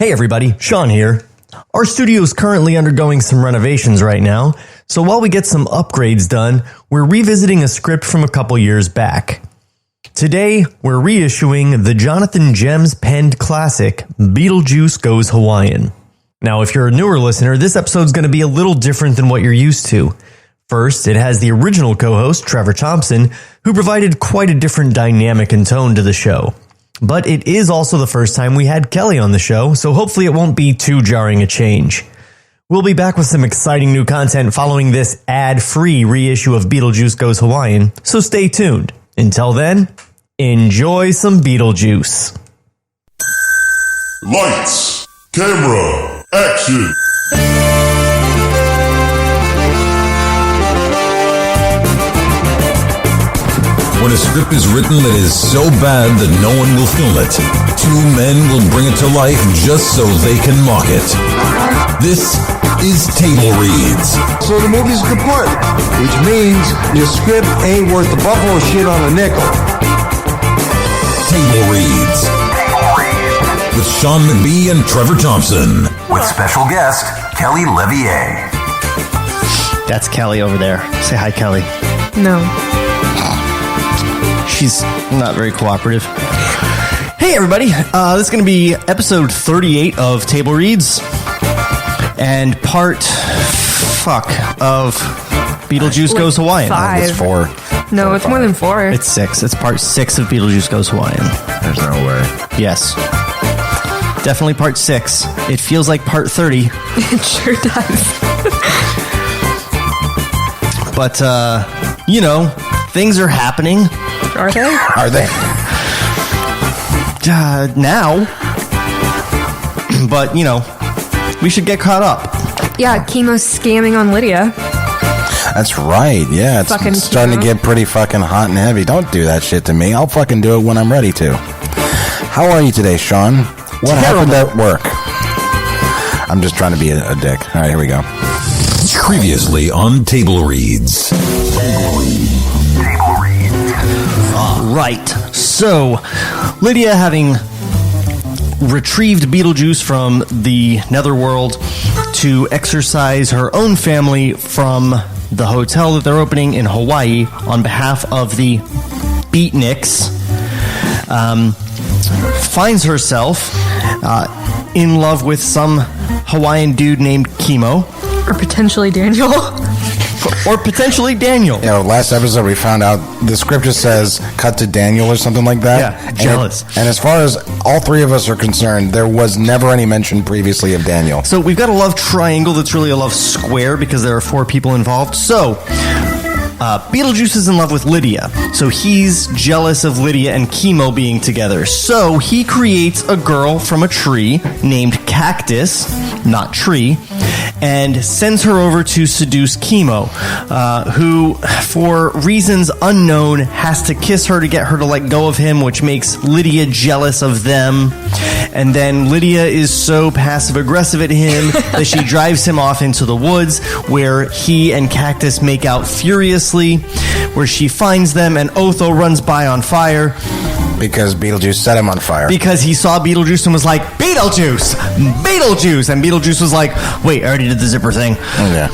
Hey everybody, Sean here. Our studio is currently undergoing some renovations right now, so while we get some upgrades done, we're revisiting a script from a couple years back. Today, we're reissuing the Jonathan Gems penned classic, Beetlejuice Goes Hawaiian. Now, if you're a newer listener, this episode's going to be a little different than what you're used to. First, it has the original co-host, Trevor Thompson, who provided quite a different dynamic and tone to the show. But it is also the first time we had Kelly on the show, so hopefully it won't be too jarring a change. We'll be back with some exciting new content following this ad-free reissue of Beetlejuice Goes Hawaiian, so stay tuned. Until then, enjoy some Beetlejuice. Lights, camera, action! When a script is written that is so bad that no one will film it, two men will bring it to life just so they can mock it. This is Table Reads. So the movie's kaput, which means your script ain't worth the buffalo shit on a nickel. Table Reads. With Sean McBee and Trevor Thompson. With special guest, Kelly Leviay. That's Kelly over there. Say hi, Kelly. No. She's not very cooperative. Hey, everybody. This is going to be episode 38 of Table Reads. And part of Beetlejuice Goes Hawaiian. 5. It's 4. No, it's more than 4. It's 6. It's part 6 of Beetlejuice Goes Hawaiian. There's no way. Yes. Definitely part 6. It feels like part 30. It sure does. But, things are happening. Are they? Are they? Now. But, we should get caught up. Yeah, Chemo's scamming on Lydia. That's right. Yeah, Fucking it's starting to get pretty fucking hot and heavy. Don't do that shit to me. I'll fucking do it when I'm ready to. How are you today, Sean? What happened at work? I'm just trying to be a dick. All right, here we go. Previously on Table Reads. Right. So, Lydia, having retrieved Beetlejuice from the netherworld to exorcise her own family from the hotel that they're opening in Hawaii on behalf of the Beatniks, finds herself in love with some Hawaiian dude named Chemo. Or potentially Daniel. Or potentially Daniel. Last episode we found out the script just says cut to Daniel or something like that. Yeah, jealous. And as far as all three of us are concerned, there was never any mention previously of Daniel. So we've got a love triangle that's really a love square because there are 4 people involved. So Beetlejuice is in love with Lydia. So he's jealous of Lydia and Chemo being together. So he creates a girl from a tree named Cactus, not Tree, and sends her over to seduce Chemo, who, for reasons unknown, has to kiss her to get her to let go of him, which makes Lydia jealous of them. And then Lydia is so passive-aggressive at him that she drives him off into the woods, where he and Cactus make out furiously, where she finds them, and Otho runs by on fire. Because Beetlejuice set him on fire. Because he saw Beetlejuice and was like, Beetlejuice! Beetlejuice! And Beetlejuice was like, wait, I already did the zipper thing. Yeah.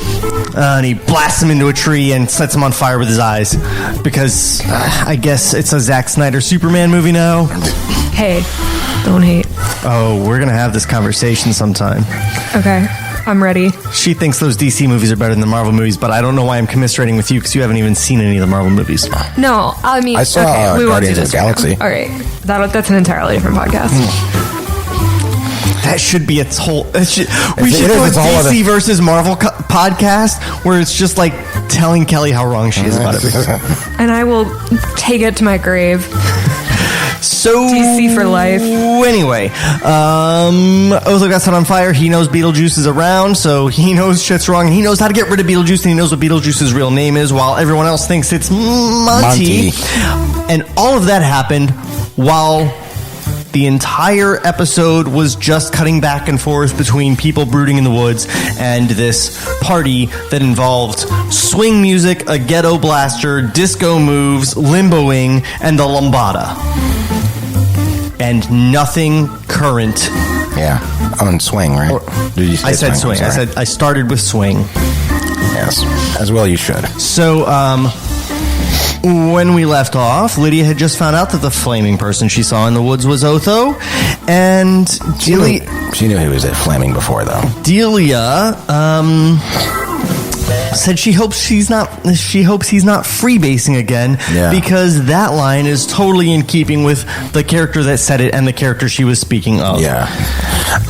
And he blasts him into a tree and sets him on fire with his eyes. Because I guess it's a Zack Snyder Superman movie now. Hey, don't hate. Oh, we're going to have this conversation sometime. Okay, I'm ready. She thinks those DC movies are better than the Marvel movies, but I don't know why I'm commiserating with you because you haven't even seen any of the Marvel movies. No, I mean... I saw we won't do Guardians of this the Galaxy. All right, that's an entirely different podcast. That should be its whole... We should it do a is, it's all DC versus Marvel podcast where it's just like telling Kelly how wrong she is about everything. And I will take it to my grave. So DC for life. Anyway, Otho got set on fire. He knows Beetlejuice is around, so he knows shit's wrong. And he knows how to get rid of Beetlejuice, and he knows what Beetlejuice's real name is, while everyone else thinks it's Monty. And all of that happened while the entire episode was just cutting back and forth between people brooding in the woods and this party that involved swing music, a ghetto blaster, disco moves, limboing, and the lambada. And nothing current Yeah. On swing, right? Did you say I said swing. I'm sorry. I started with swing. Yes. As well you should. So, when we left off, Lydia had just found out that the flaming person she saw in the woods was Otho, and She knew he was at flaming before, though. Delia said she hopes he's not freebasing again, because that line is totally in keeping with the character that said it and the character she was speaking of. Yeah.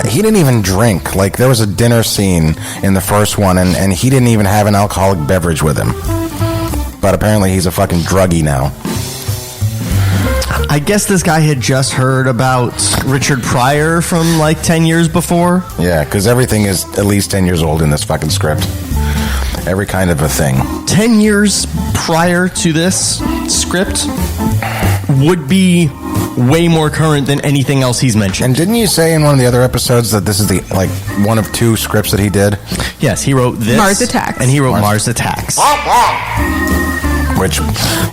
He didn't even drink. Like, there was a dinner scene in the first one, and he didn't even have an alcoholic beverage with him. But apparently he's a fucking druggie now. I guess this guy had just heard about Richard Pryor from like 10 years before. Yeah, because everything is at least 10 years old in this fucking script. Every kind of a thing. 10 years prior to this script would be way more current than anything else he's mentioned. And didn't you say in one of the other episodes that this is the one of 2 scripts that he did? Yes, he wrote this. Mars Attacks. And he wrote Mars Attacks. Which,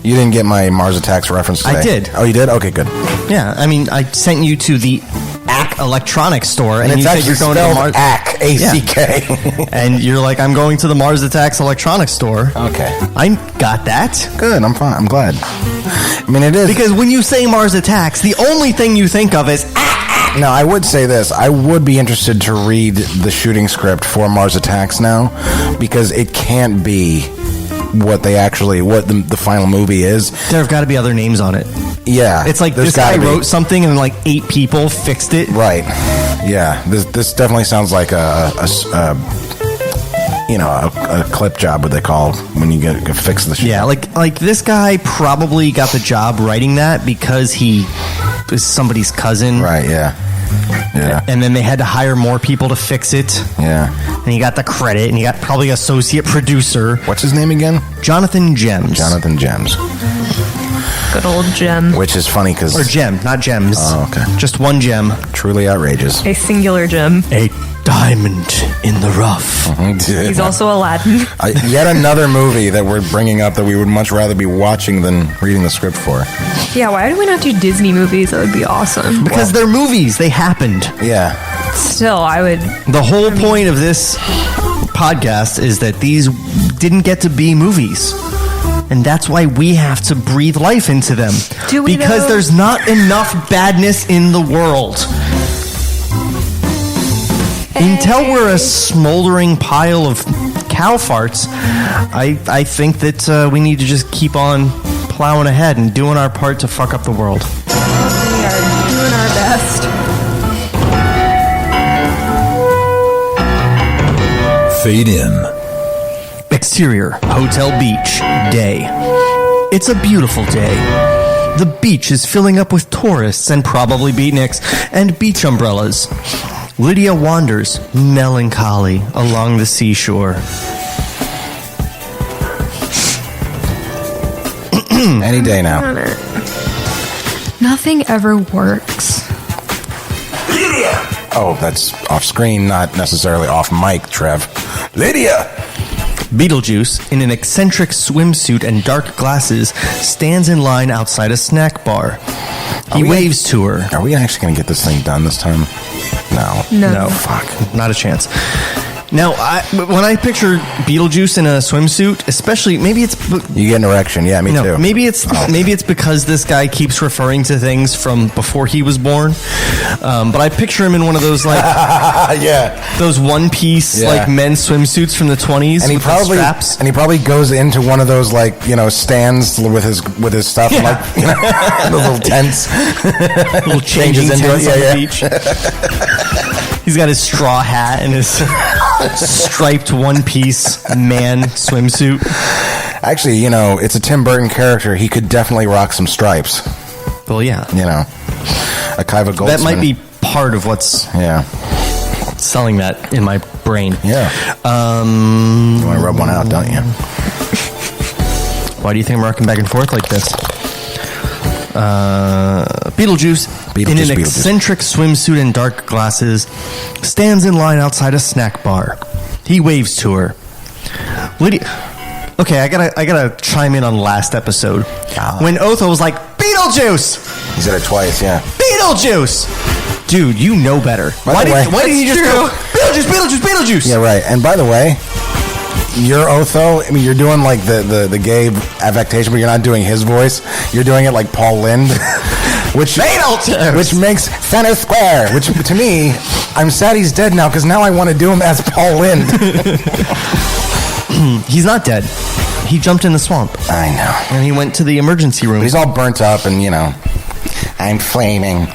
you didn't get my Mars Attacks reference today. I did. Oh, you did? Okay, good. Yeah, I mean, I sent you to the ACK electronics store, and it's you said actually you're going to Mars. ACK, A-C-K. Yeah. And you're like, I'm going to the Mars Attacks electronics store. Okay. I got that. Good, I'm fine. I'm glad. I mean, it is. Because when you say Mars Attacks, the only thing you think of is Now, I would say this. I would be interested to read the shooting script for Mars Attacks now, because it can't be what the final movie is. There have got to be other names on it. Yeah. It's like this guy wrote something and like 8 people fixed it. Right. Yeah. This definitely sounds like a clip job, what they call when you get fix the shit. Yeah, like this guy probably got the job writing that because he is somebody's cousin. Right, yeah. Yeah. And then they had to hire more people to fix it. Yeah. And he got the credit, and he got probably associate producer. What's his name again? Jonathan Gems. Jonathan Gems. Good old Gem. Which is funny because... Or Gem, not Gems. Oh, okay. Just one gem. Truly outrageous. A singular gem. A diamond in the rough. He's also Aladdin. Yet another movie that we're bringing up that we would much rather be watching than reading the script for. Yeah, why do we not do Disney movies? That would be awesome. Because they're movies. They happened. Yeah. Still, I would... The whole point of this podcast is that these didn't get to be movies. And that's why we have to breathe life into them. Do we, because though? there's not enough badness in the world. Until we're a smoldering pile of cow farts, I think that we need to just keep on plowing ahead and doing our part to fuck up the world. We are doing our best. Fade in. Exterior, Hotel Beach, day. It's a beautiful day. The beach is filling up with tourists and probably beatniks and beach umbrellas. Lydia wanders, melancholy, along the seashore. Any day now. Nothing ever works. Oh, that's off screen, not necessarily off mic, Trev. Lydia! Beetlejuice, in an eccentric swimsuit and dark glasses, stands in line outside a snack bar. He waves to her. Are we actually going to get this thing done this time? No. No. Fuck. Not a chance. Now, when I picture Beetlejuice in a swimsuit, especially, maybe it's... You get an erection. Yeah, me too. Maybe it's because this guy keeps referring to things from before he was born. But I picture him in one of those, like... yeah. Those one-piece, like, men's swimsuits from the 20s and he with probably, the straps. And he probably goes into one of those, like, stands with his stuff, like, the little tents. Little changing into tents it. on the beach. He's got his straw hat and his striped one-piece man swimsuit. Actually, it's a Tim Burton character. He could definitely rock some stripes. Well, yeah. A Kiva Goldsman. That might be part of what's selling that in my brain. Yeah. You want to rub one out, don't you? Why do you think I'm rocking back and forth like this? Beetlejuice, in an eccentric swimsuit and dark glasses, stands in line outside a snack bar. He waves to her. Lydia... Okay, I gotta chime in on last episode. When Otho was like, Beetlejuice! He said it twice, yeah. Beetlejuice! Dude, you know better. Why did you just go Beetlejuice? Yeah, right. And by the way, your Otho, I mean, you're doing like the gay affectation, but you're not doing his voice. You're doing it like Paul Lynde, which makes center square. Which to me, I'm sad he's dead now because now I want to do him as Paul Lynde. He's not dead. He jumped in the swamp. I know. And he went to the emergency room. But he's all burnt up, and I'm flaming.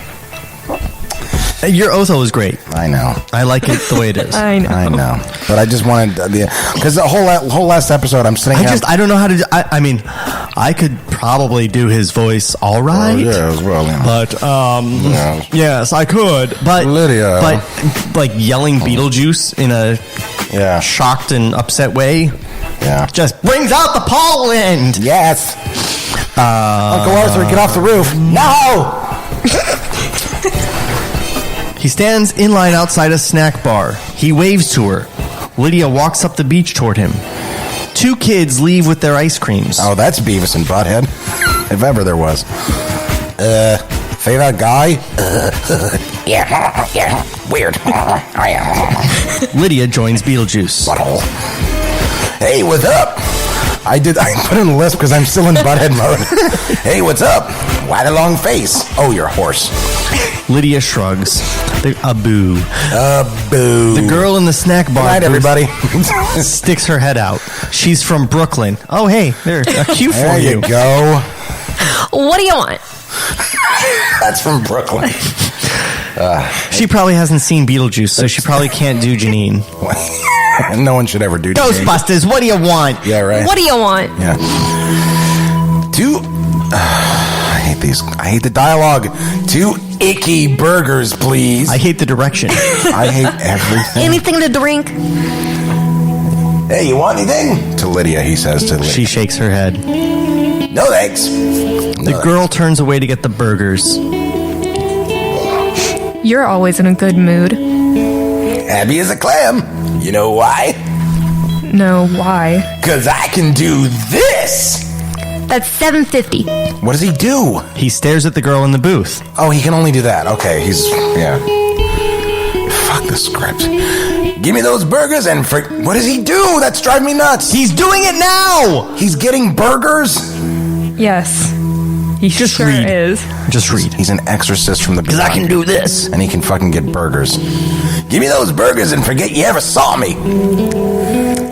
Your Otho is great. I know. I like it the way it is. I know. But I just wanted because the whole last episode I'm sitting. I don't know how to do. I mean, I could probably do his voice all right. Yeah, as well. But yes, I could. But Lydia, but like yelling Beetlejuice in a shocked and upset way, just brings out the Paul Lynde. Yes. Uncle Arthur, get off the roof. No. He stands in line outside a snack bar. He waves to her. Lydia walks up the beach toward him. 2 kids leave with their ice creams. Oh, that's Beavis and Butthead. If ever there was. Favorite guy? Yeah, weird. Lydia joins Beetlejuice. Butthole. Hey, what's up? I put in a list because I'm still in Butthead mode. Hey, what's up? Why the long face? Oh, you're a horse. Lydia shrugs. A boo. Boo. The girl in the snack bar. Good night, everybody. Sticks her head out. She's from Brooklyn. Oh, hey, there, a cue for there you go. What do you want? That's from Brooklyn. She probably hasn't seen Beetlejuice, so she probably can't do Janine. No one should ever do Ghostbusters, what do you want? Yeah, right. What do you want? Yeah. I hate these. I hate the dialogue. 2 icky burgers, please. I hate the direction. I hate everything. Anything to drink? Hey, you want anything? To Lydia, he says to Lydia. She shakes her head. No thanks. The girl turns away to get the burgers. You're always in a good mood. Happy as a clam. You know why? No, why? Because I can do this. That's $7.50. What does he do? He stares at the girl in the booth. Oh, he can only do that. Okay, Fuck the script. Give me those burgers and what does he do? That's driving me nuts. He's doing it now. He's getting burgers? Yes. He Just sure read. is. Just read. He's an exorcist from the Because I can do this. And he can fucking get burgers. Give me those burgers and forget you ever saw me.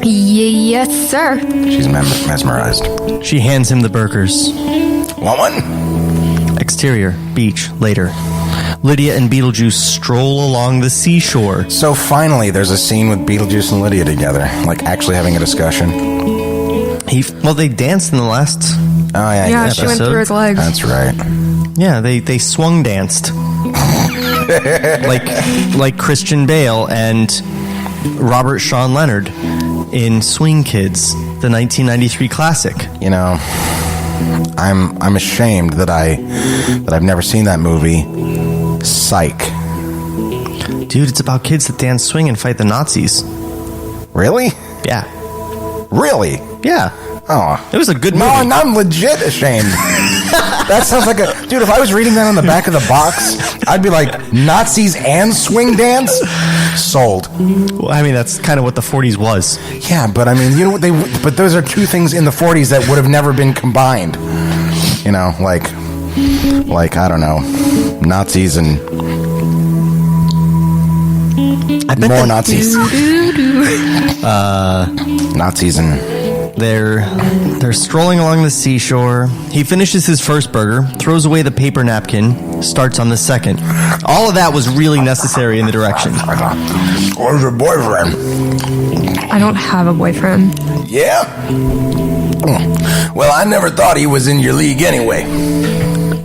Yes, sir. She's mesmerized. She hands him the burgers. Want one? Exterior, beach, later. Lydia and Beetlejuice stroll along the seashore. So finally, there's a scene with Beetlejuice and Lydia together, like actually having a discussion. They danced in the last. Oh yeah, Yeah, she went through his legs. That's right. Yeah, they swung danced. like Christian Bale and Robert Sean Leonard in Swing Kids, the 1993 classic. I'm ashamed that I've never seen that movie. Psych. Dude, it's about kids that dance swing and fight the Nazis. Really? Yeah. Really? Yeah. Oh. It was a good movie. No, I'm legit ashamed. That sounds like dude, if I was reading that on the back of the box, I'd be like, Nazis and swing dance? Sold. Well, I mean, that's kind of what the 40s was. Yeah, but I mean, but those are 2 things in the 40s that would have never been combined. Like I don't know, Nazis and more Nazis. Nazis and They're strolling along the seashore. He finishes his first burger, throws away the paper napkin, starts on the second. All of that was really necessary in the direction. Where's your boyfriend? I don't have a boyfriend. Yeah? Well, I never thought he was in your league anyway.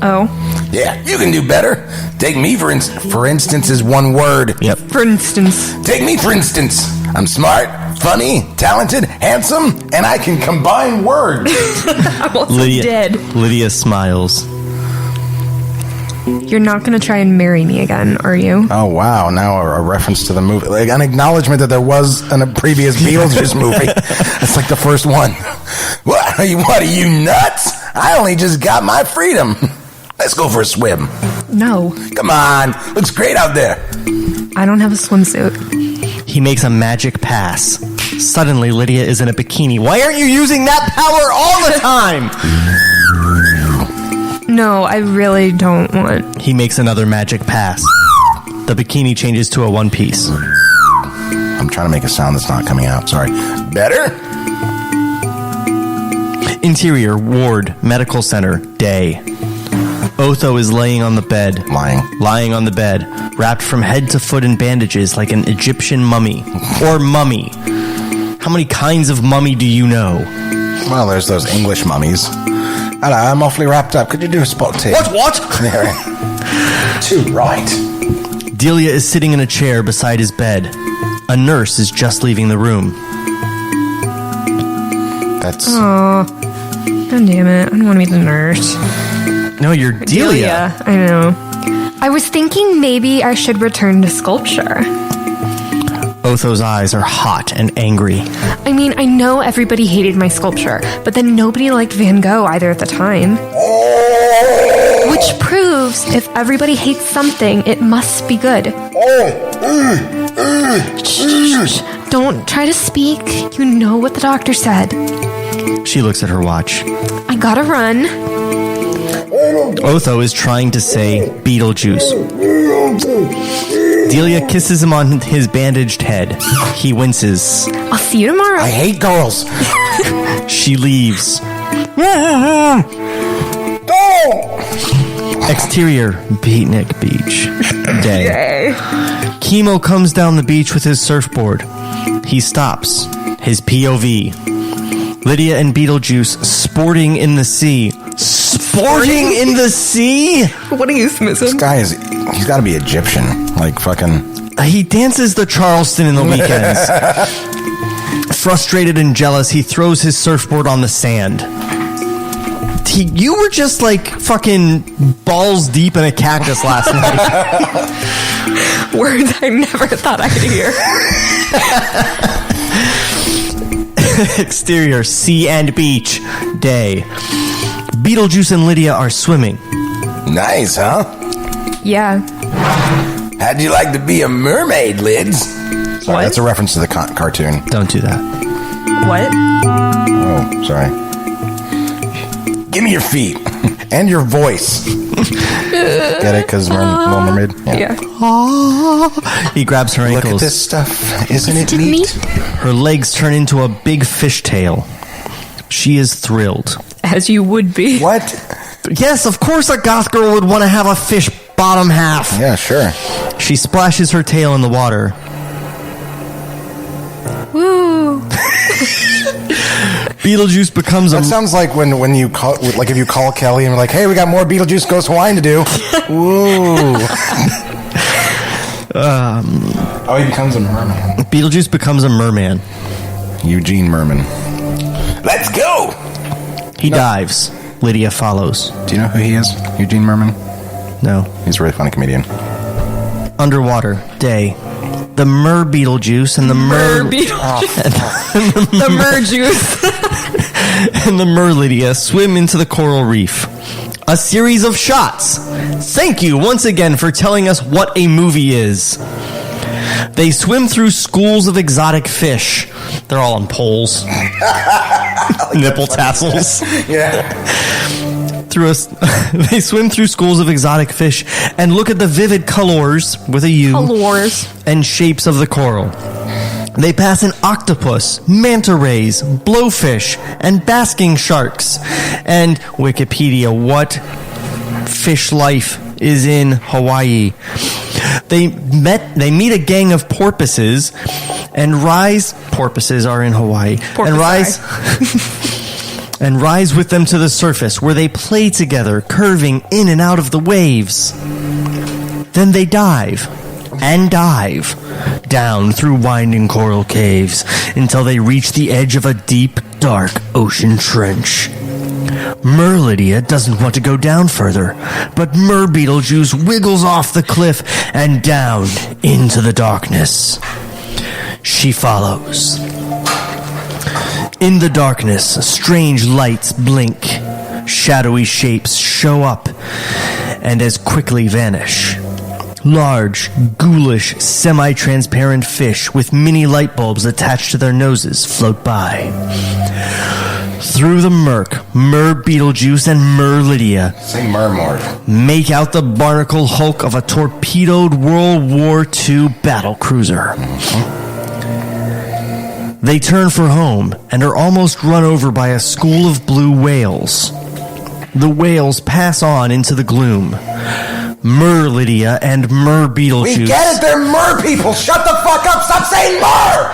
Oh. Yeah, you can do better. Take me, for instance, is one word. Yep. For instance. Take me, for instance. I'm smart, funny, talented, handsome, and I can combine words. I'm also dead. Lydia smiles. You're not going to try and marry me again, are you? Oh, wow. Now a reference to the movie. Like an acknowledgement that there was a previous Beetlejuice movie. It's like the first one. What are you nuts? I only just got my freedom. Let's go for a swim. No. Come on. Looks great out there. I don't have a swimsuit. He makes a magic pass. Suddenly, Lydia is in a bikini. Why aren't you using that power all the time? No, I really don't want. He makes another magic pass. The bikini changes to a one-piece. I'm trying to make a sound that's not coming out. Sorry. Better? Interior, ward, medical center, day. Otho is laying on the bed. Lying on the bed, wrapped from head to foot in bandages like an Egyptian mummy. Or mummy. How many kinds of mummy do you know? Well, there's those English mummies. Hello, I'm awfully wrapped up. Could you do a spot tea? What? Too right. Delia is sitting in a chair beside his bed. A nurse is just leaving the room. That's... Oh, God damn it. I don't want to be the nurse. No, you're Delia. I know. I was thinking maybe I should return to sculpture. Otho's eyes are hot and angry. I mean, I know everybody hated my sculpture, but then nobody liked Van Gogh either at the time. Which proves if everybody hates something, it must be good. Shh. Don't try to speak. You know what the doctor said. She looks at her watch. I gotta run. Otho is trying to say Beetlejuice. Delia kisses him on his bandaged head. He winces. I'll see you tomorrow. I hate girls. She leaves. Exterior, Beatnik Beach. Day. Chemo comes down the beach with his surfboard. He stops. His POV. Lydia and Beetlejuice sporting in the sea. Sporting in the sea? What are you, Smith? This guy is... He's got to be Egyptian. Like fucking... He dances the Charleston in the weekends. Frustrated and jealous, he throws his surfboard on the sand. You were just like fucking balls deep in a cactus last night. Words I never thought I'd hear. Exterior, sea and beach. Day. Beetlejuice and Lydia are swimming. Nice, huh? Yeah. How'd you like to be a mermaid, Lids? Sorry, What? that's a reference to the cartoon. Don't do that. What? Oh, sorry. Give me your feet. And your voice. Get it? Because Little Mermaid? Yeah. He grabs her Look ankles. at this stuff. Isn't it Didn't neat? Her legs turn into a big fishtail. She is thrilled. As you would be. What? Yes, of course a goth girl would want to have a fish bottom half. Yeah, sure. She splashes her tail in the water. Woo. Beetlejuice becomes That sounds like when you call, like if you call Kelly and we're like, hey, we got more Beetlejuice Goes Hawaiian to do. Woo. Oh, he becomes a merman. Beetlejuice becomes a merman. Eugene Merman. Let's go. He dives. Lydia follows. Do you know who he is? Eugene Merman? No. He's a really funny comedian. Underwater. Day. The mer Beetlejuice and the mer The mer juice. and the mer Lydia swim into the coral reef. A series of shots. Thank you once again for telling us what a movie is. They swim through schools of exotic fish. They're all on poles. Nipple tassels. Yeah. They swim through schools of exotic fish and look at the vivid colors with a U Colors. and shapes of the coral. They pass an octopus, manta rays, blowfish, and basking sharks. And Wikipedia, what fish life is in Hawaii? They meet a gang of porpoises and rise. Porpoises are in Hawaii. And rise with them to the surface, where they play together, curving in and out of the waves. Then they dive down through winding coral caves until they reach the edge of a deep, dark ocean trench. Mer Lydia doesn't want to go down further, but Mer Beetlejuice wiggles off the cliff and down into the darkness. She follows. In the darkness, strange lights blink. Shadowy shapes show up. and as quickly vanish. Large, ghoulish, semi-transparent fish with mini light bulbs attached to their noses float by. Through the murk, Mer Beetlejuice and Mer Lydia Say murmur. make out the barnacle hulk of a torpedoed World War II battlecruiser. They turn for home and are almost run over by a school of blue whales. The whales pass on into the gloom. Mer Lydia and Mer Beetlejuice We get it, they're mer people! Shut the fuck up! Stop saying mer!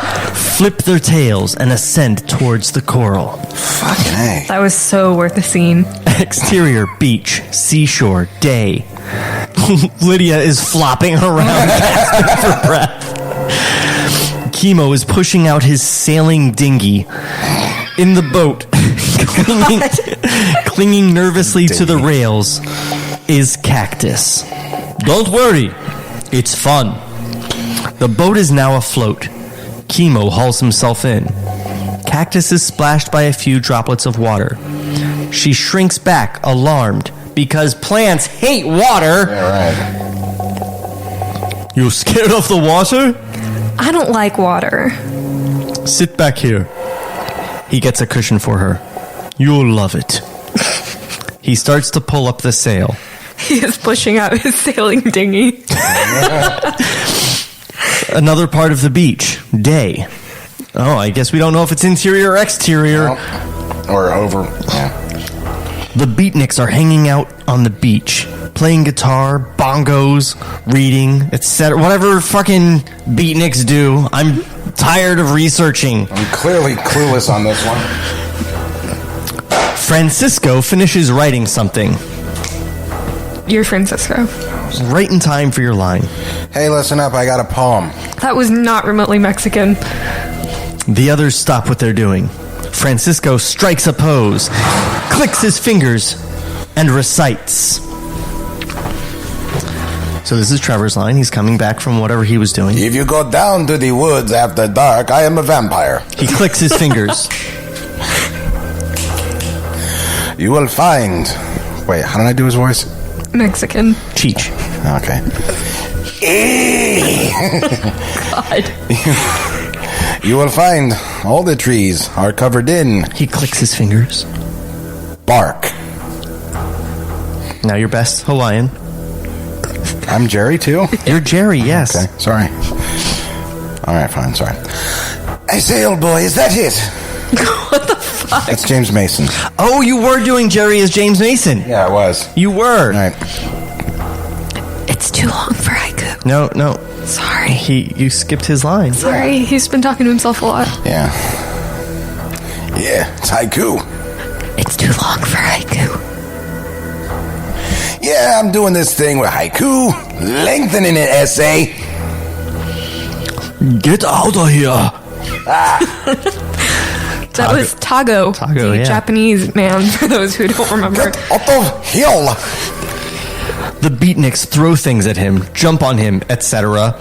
flip their tails and ascend towards the coral. Fucking A. That was so worth the scene. Exterior, beach, seashore, day. Lydia is flopping around, gasping for breath. Chemo is pushing out his sailing dinghy. In the boat, clinging nervously to the rails, is Cactus. Don't worry, it's fun. The boat is now afloat. Chemo hauls himself in. Cactus is splashed by a few droplets of water. She shrinks back, alarmed, because plants hate water. Yeah, right. You scared of the water? I don't like water. Sit back here. He gets a cushion for her. You'll love it. He starts to pull up the sail. He is pushing out his sailing dinghy. Another part of the beach. Day. Oh, I guess we don't know if it's interior or exterior. Nope. Or over. Yeah. The beatniks are hanging out on the beach, playing guitar, bongos, reading, etc. Whatever fucking beatniks do. I'm tired of researching. I'm clearly clueless on this one. Francisco finishes writing something. You're Francisco. Right in time for your line. Hey, listen up, I got a poem. That was not remotely Mexican. The others stop what they're doing. Francisco strikes a pose, clicks his fingers, and recites. So this is Trevor's line. He's coming back from whatever he was doing. If you go down to the woods after dark, I am a vampire. He clicks his fingers. You will find... Wait, how did I do his voice? Mexican. Cheech. Okay. God. You will find all the trees are covered in He clicks his fingers. bark. Now your best Hawaiian. I'm Jerry, too? You're Jerry, yes. Okay, sorry. All right, fine, sorry. I say, old boy, is that it? What the fuck? That's James Mason. Oh, you were doing Jerry as James Mason. Yeah, I was. You were. All right. It's too long for haiku. No. Sorry. You skipped his line. Sorry, he's been talking to himself a lot. Yeah. Yeah, it's haiku. It's too long for haiku. Yeah, I'm doing this thing with haiku, lengthening an essay. Get out of here. That was Tago. Tago, the yeah. Japanese man, for those who don't remember. Get out of here. The beatniks throw things at him, jump on him, etc.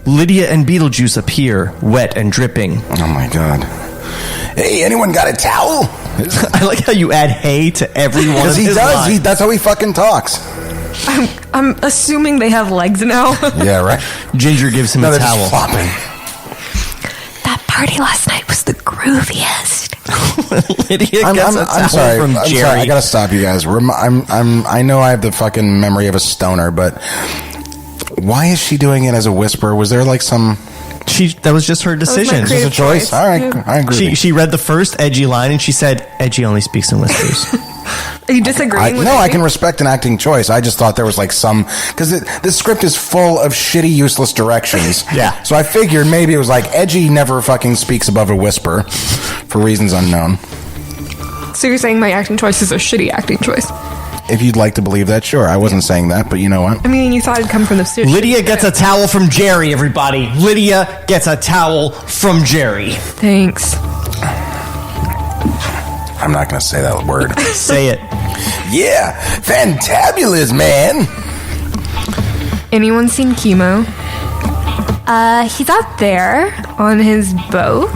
Lydia and Beetlejuice appear, wet and dripping. Oh my god. Hey, anyone got a towel? I like how you add hey to every one of Because he his does. lines. That's how he fucking talks. I'm assuming they have legs now. Yeah, right. Ginger gives him No, a they're just towel. flopping. That party last night was the grooviest. Lydia gets a towel I'm sorry. from I'm Jerry. sorry. I gotta stop you guys. I know I have the fucking memory of a stoner, but why is she doing it as a whisper? Was there like some... That was just her decision. my creative Is this a choice? choice. All right, Yeah. I agree. She read the first edgy line and she said, Edgy only speaks in whispers. Are you disagreeing with No, me? I can respect an acting choice. I just thought there was like some... Because this script is full of shitty, useless directions. Yeah. So I figured maybe it was like, Edgy never fucking speaks above a whisper for reasons unknown. So you're saying my acting choice is a shitty acting choice? If you'd like to believe that, sure. I wasn't saying that, but you know what? I mean, you thought it'd come from the studio. Lydia gets a towel from Jerry, everybody. Lydia gets a towel from Jerry. Thanks. I'm not going to say that word. Say it. Yeah, fantabulous, man. Anyone seen Chemo? He's out there on his boat.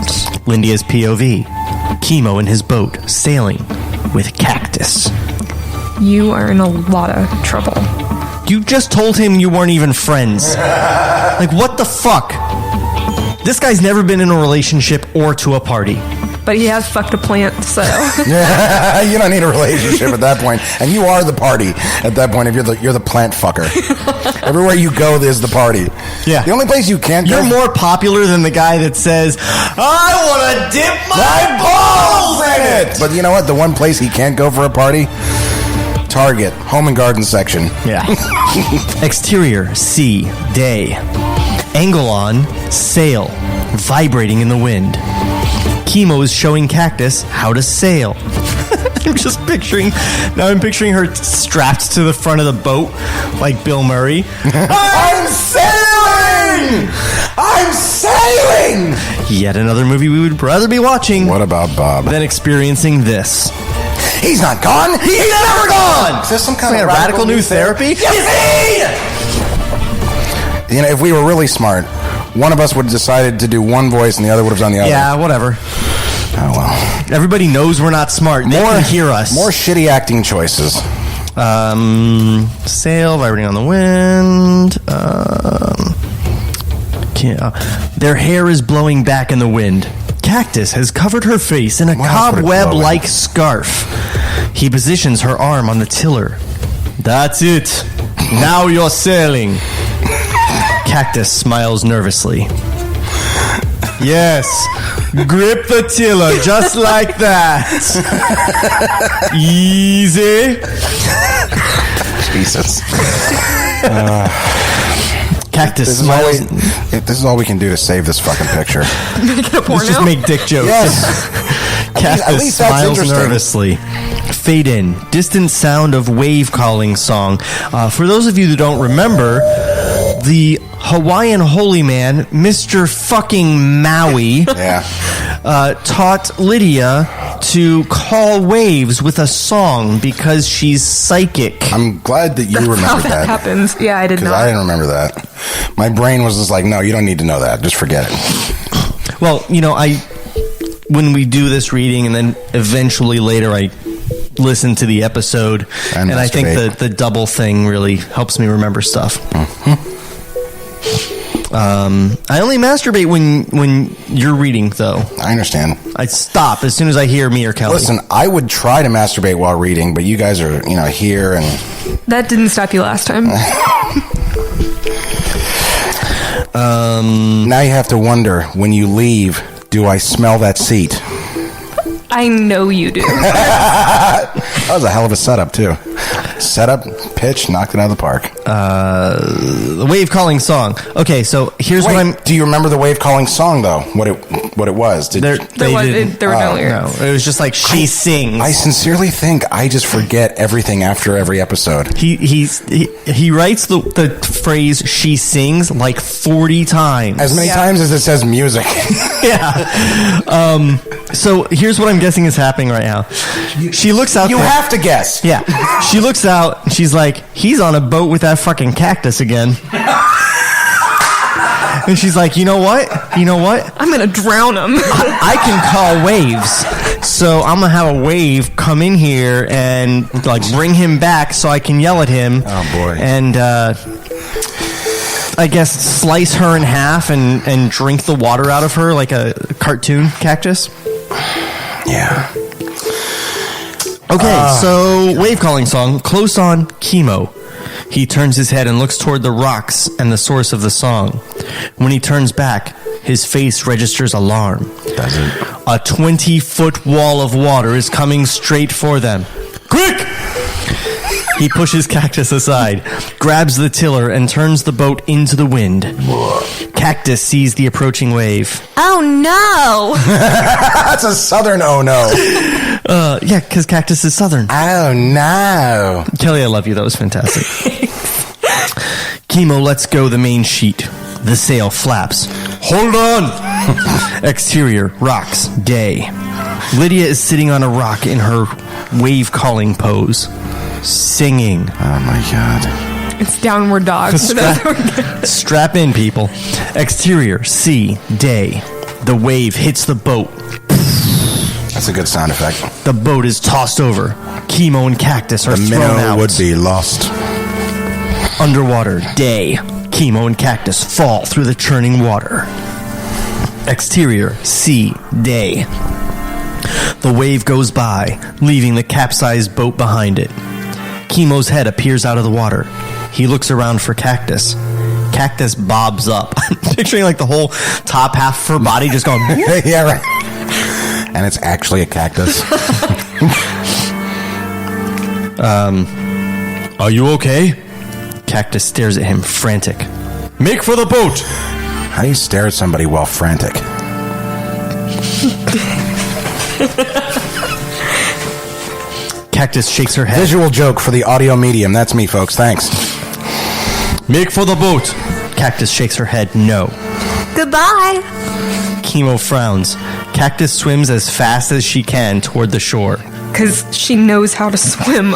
Lydia's POV. Chemo in his boat, sailing with Cactus. you are in a lot of trouble. You just told him you weren't even friends. Like, what the fuck? This guy's never been in a relationship or to a party. But he has fucked a plant, so. You don't need a relationship at that point, and you are the party at that point. If you're the plant fucker, everywhere you go, there's the party. Yeah. The only place you can't go. You're more popular than the guy that says, "I want to dip my balls in it." But you know what? The one place he can't go for a party. Target, home and garden section. Yeah. Exterior, sea, day. Angle on, sail, vibrating in the wind. Chemo is showing Cactus how to sail. I'm picturing her strapped to the front of the boat like Bill Murray. I'm sailing! I'm sailing! Yet another movie we would rather be watching. What about Bob? Than experiencing this. He's not gone! He's never gone! Is there some kind of radical new therapy? You know, if we were really smart, one of us would have decided to do one voice and the other would have done the other. Yeah, whatever. Oh, well. Everybody knows we're not smart. They can hear us. More shitty acting choices. Sail, vibrating on the wind. Their hair is blowing back in the wind. Cactus has covered her face in a cobweb-like scarf. He positions her arm on the tiller. That's it. Now you're sailing. Cactus smiles nervously. Yes. Grip the tiller just like that. Easy. Jesus. Cactus smiles. This is all we can do to save this fucking picture. Make it a porno? Let's just make dick jokes. Yes. Cactus at least that's smiles interesting. nervously. Fade in. Distant sound of wave calling song. For those of you that don't remember, the Hawaiian holy man, Mr. fucking Maui, taught Lydia to call waves with a song because she's psychic. I'm glad that you That's remember how that. that happens. Yeah, I did not. I didn't remember that. My brain was just like, no, you don't need to know that. Just forget it. Well, you know, when we do this reading and then eventually later I listen to the episode, and I think the double thing really helps me remember stuff. Mm-hmm. I only masturbate when you're reading, though. I understand. I stop as soon as I hear me or Kelly. Listen, I would try to masturbate while reading, but you guys are, here and... That didn't stop you last time. Now you have to wonder, when you leave, do I smell that seat? I know you do. That was a hell of a setup, too. Setup, pitch, knocked it out of the park. The wave calling song. Okay, so here's what I'm... Do you remember the wave calling song, though? What it was? There were no lyrics. No, it was just like, she sings. I sincerely think I just forget everything after every episode. He writes the phrase "she sings" like 40 times. As many times as it says music. Yeah. So here's what I'm guessing is happening right now. She looks out. You have to guess. Yeah. She looks out. She's like, he's on a boat with that fucking cactus again. And she's like, you know what? I'm going to drown him. I can call waves. So I'm going to have a wave come in here and like bring him back so I can yell at him. Oh, boy. And I guess slice her in half and drink the water out of her like a cartoon cactus. Yeah. Okay, so wave calling song, close on chemo. He turns his head and looks toward the rocks and the source of the song. When he turns back, his face registers alarm. Does it? A 20-foot wall of water is coming straight for them. Quick! He pushes Cactus aside, grabs the tiller, and turns the boat into the wind. Cactus sees the approaching wave. Oh, no. That's a southern oh no. Yeah, because Cactus is southern. Oh no. Kelly, I love you. That was fantastic. Chemo lets go the main sheet. The sail flaps. Hold on! Exterior, rocks, day. Lydia is sitting on a rock in her wave calling pose. Singing. Oh my god. It's downward dog. Strap in, people. Exterior, sea, day. The wave hits the boat. That's a good sound effect. The boat is tossed over. Chemo and Cactus are The thrown minnow out. would be lost. Underwater, day. Chemo and Cactus fall through the churning water. Exterior, sea, day. The wave goes by, leaving the capsized boat behind it. Chemo's head appears out of the water. He looks around for Cactus. Cactus bobs up. I'm picturing like the whole top half of her body just going... Yeah, right. And it's actually a cactus. Are you okay? Cactus stares at him, frantic. Make for the boat! How do you stare at somebody while frantic? Cactus shakes her head. Visual joke for the audio medium. That's me, folks. Thanks. Make for the boat! Cactus shakes her head, no. Goodbye. Chemo frowns. Cactus swims as fast as she can toward the shore. Because she knows how to swim.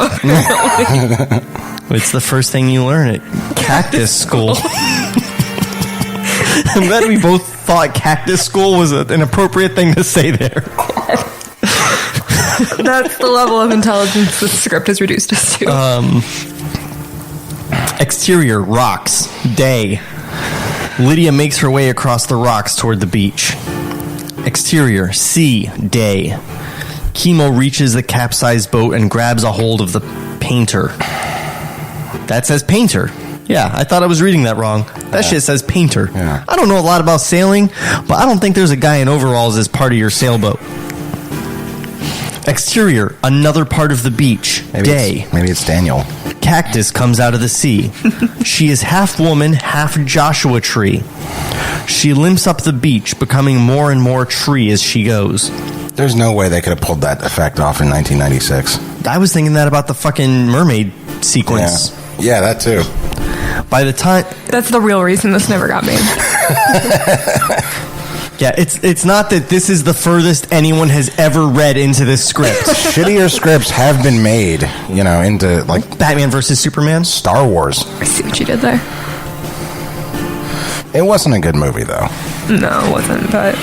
It's the first thing you learn at Cactus School. I'm glad we both thought Cactus School was an appropriate thing to say there. That's the level of intelligence the script has reduced us to. Exterior, rocks, day. Lydia makes her way across the rocks toward the beach. Exterior, sea, day. Chemo reaches the capsized boat and grabs a hold of the painter. That says painter. Yeah, I thought I was reading that wrong. That shit says painter. Yeah. I don't know a lot about sailing, but I don't think there's a guy in overalls as part of your sailboat. Exterior, another part of the beach. Day. Maybe it's Daniel. Cactus comes out of the sea. She is half woman, half Joshua tree. She limps up the beach, becoming more and more tree as she goes. There's no way they could have pulled that effect off in 1996. I was thinking that about the fucking mermaid sequence. Yeah, that too. By the time... That's the real reason this never got made. Yeah, it's not that this is the furthest anyone has ever read into this script. Shittier scripts have been made, into, like, Batman versus Superman? Star Wars. I see what you did there. It wasn't a good movie, though. No, it wasn't, but...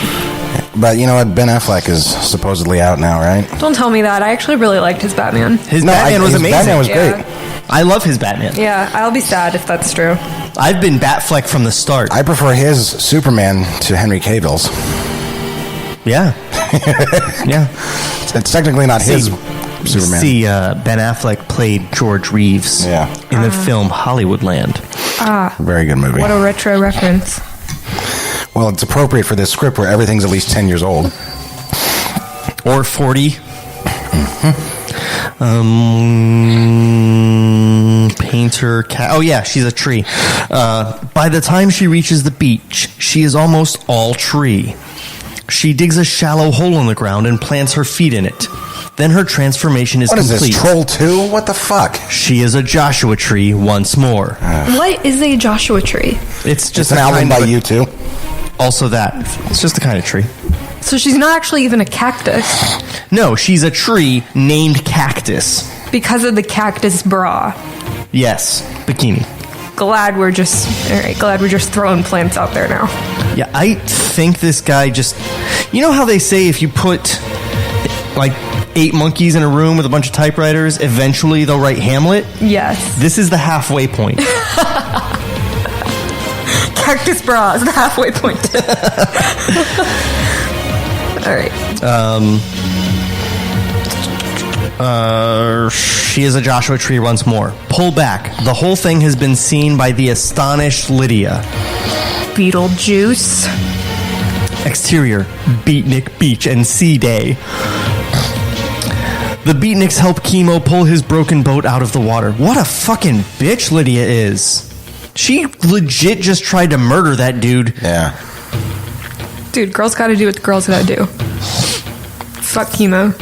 But you know what? Ben Affleck is supposedly out now, right? Don't tell me that. I actually really liked his Batman. His Batman was amazing. Batman was Yeah. great. I love his Batman. Yeah, I'll be sad if that's true. I've been Batfleck from the start. I prefer his Superman to Henry Cavill's. Yeah. Yeah. It's technically not his Superman. See, Ben Affleck played George Reeves in the film Hollywoodland. Very good movie. What a retro reference. Well, it's appropriate for this script where everything's at least 10 years old. Or 40. Painter cat. Oh yeah, she's a tree. By the time she reaches the beach, she is almost all tree. She digs a shallow hole in the ground and plants her feet in it. Then her transformation is What is complete. this, Troll 2? What the fuck? She is a Joshua tree once more. What is a Joshua tree? It's just It's an a album kind by of a- U2. Also that. It's just the kind of tree. So she's not actually even a cactus No, she's a tree named Cactus. because of the cactus bra. Yes, bikini. Glad we're just throwing plants out there now. Yeah, I think this guy just... You know how they say if you put, like, 8 monkeys in a room with a bunch of typewriters, eventually they'll write Hamlet? Yes. This is the halfway point. Cactus bra is the halfway point. All right. She is a Joshua tree once more. Pull back. The whole thing has been seen by the astonished Lydia. Beetlejuice. Exterior, Beatnik Beach and Sea Day. The Beatniks help Chemo pull his broken boat out of the water. What a fucking bitch Lydia is. She legit just tried to murder that dude. Yeah. Dude, girls gotta do what the girls gotta do. Fuck chemo.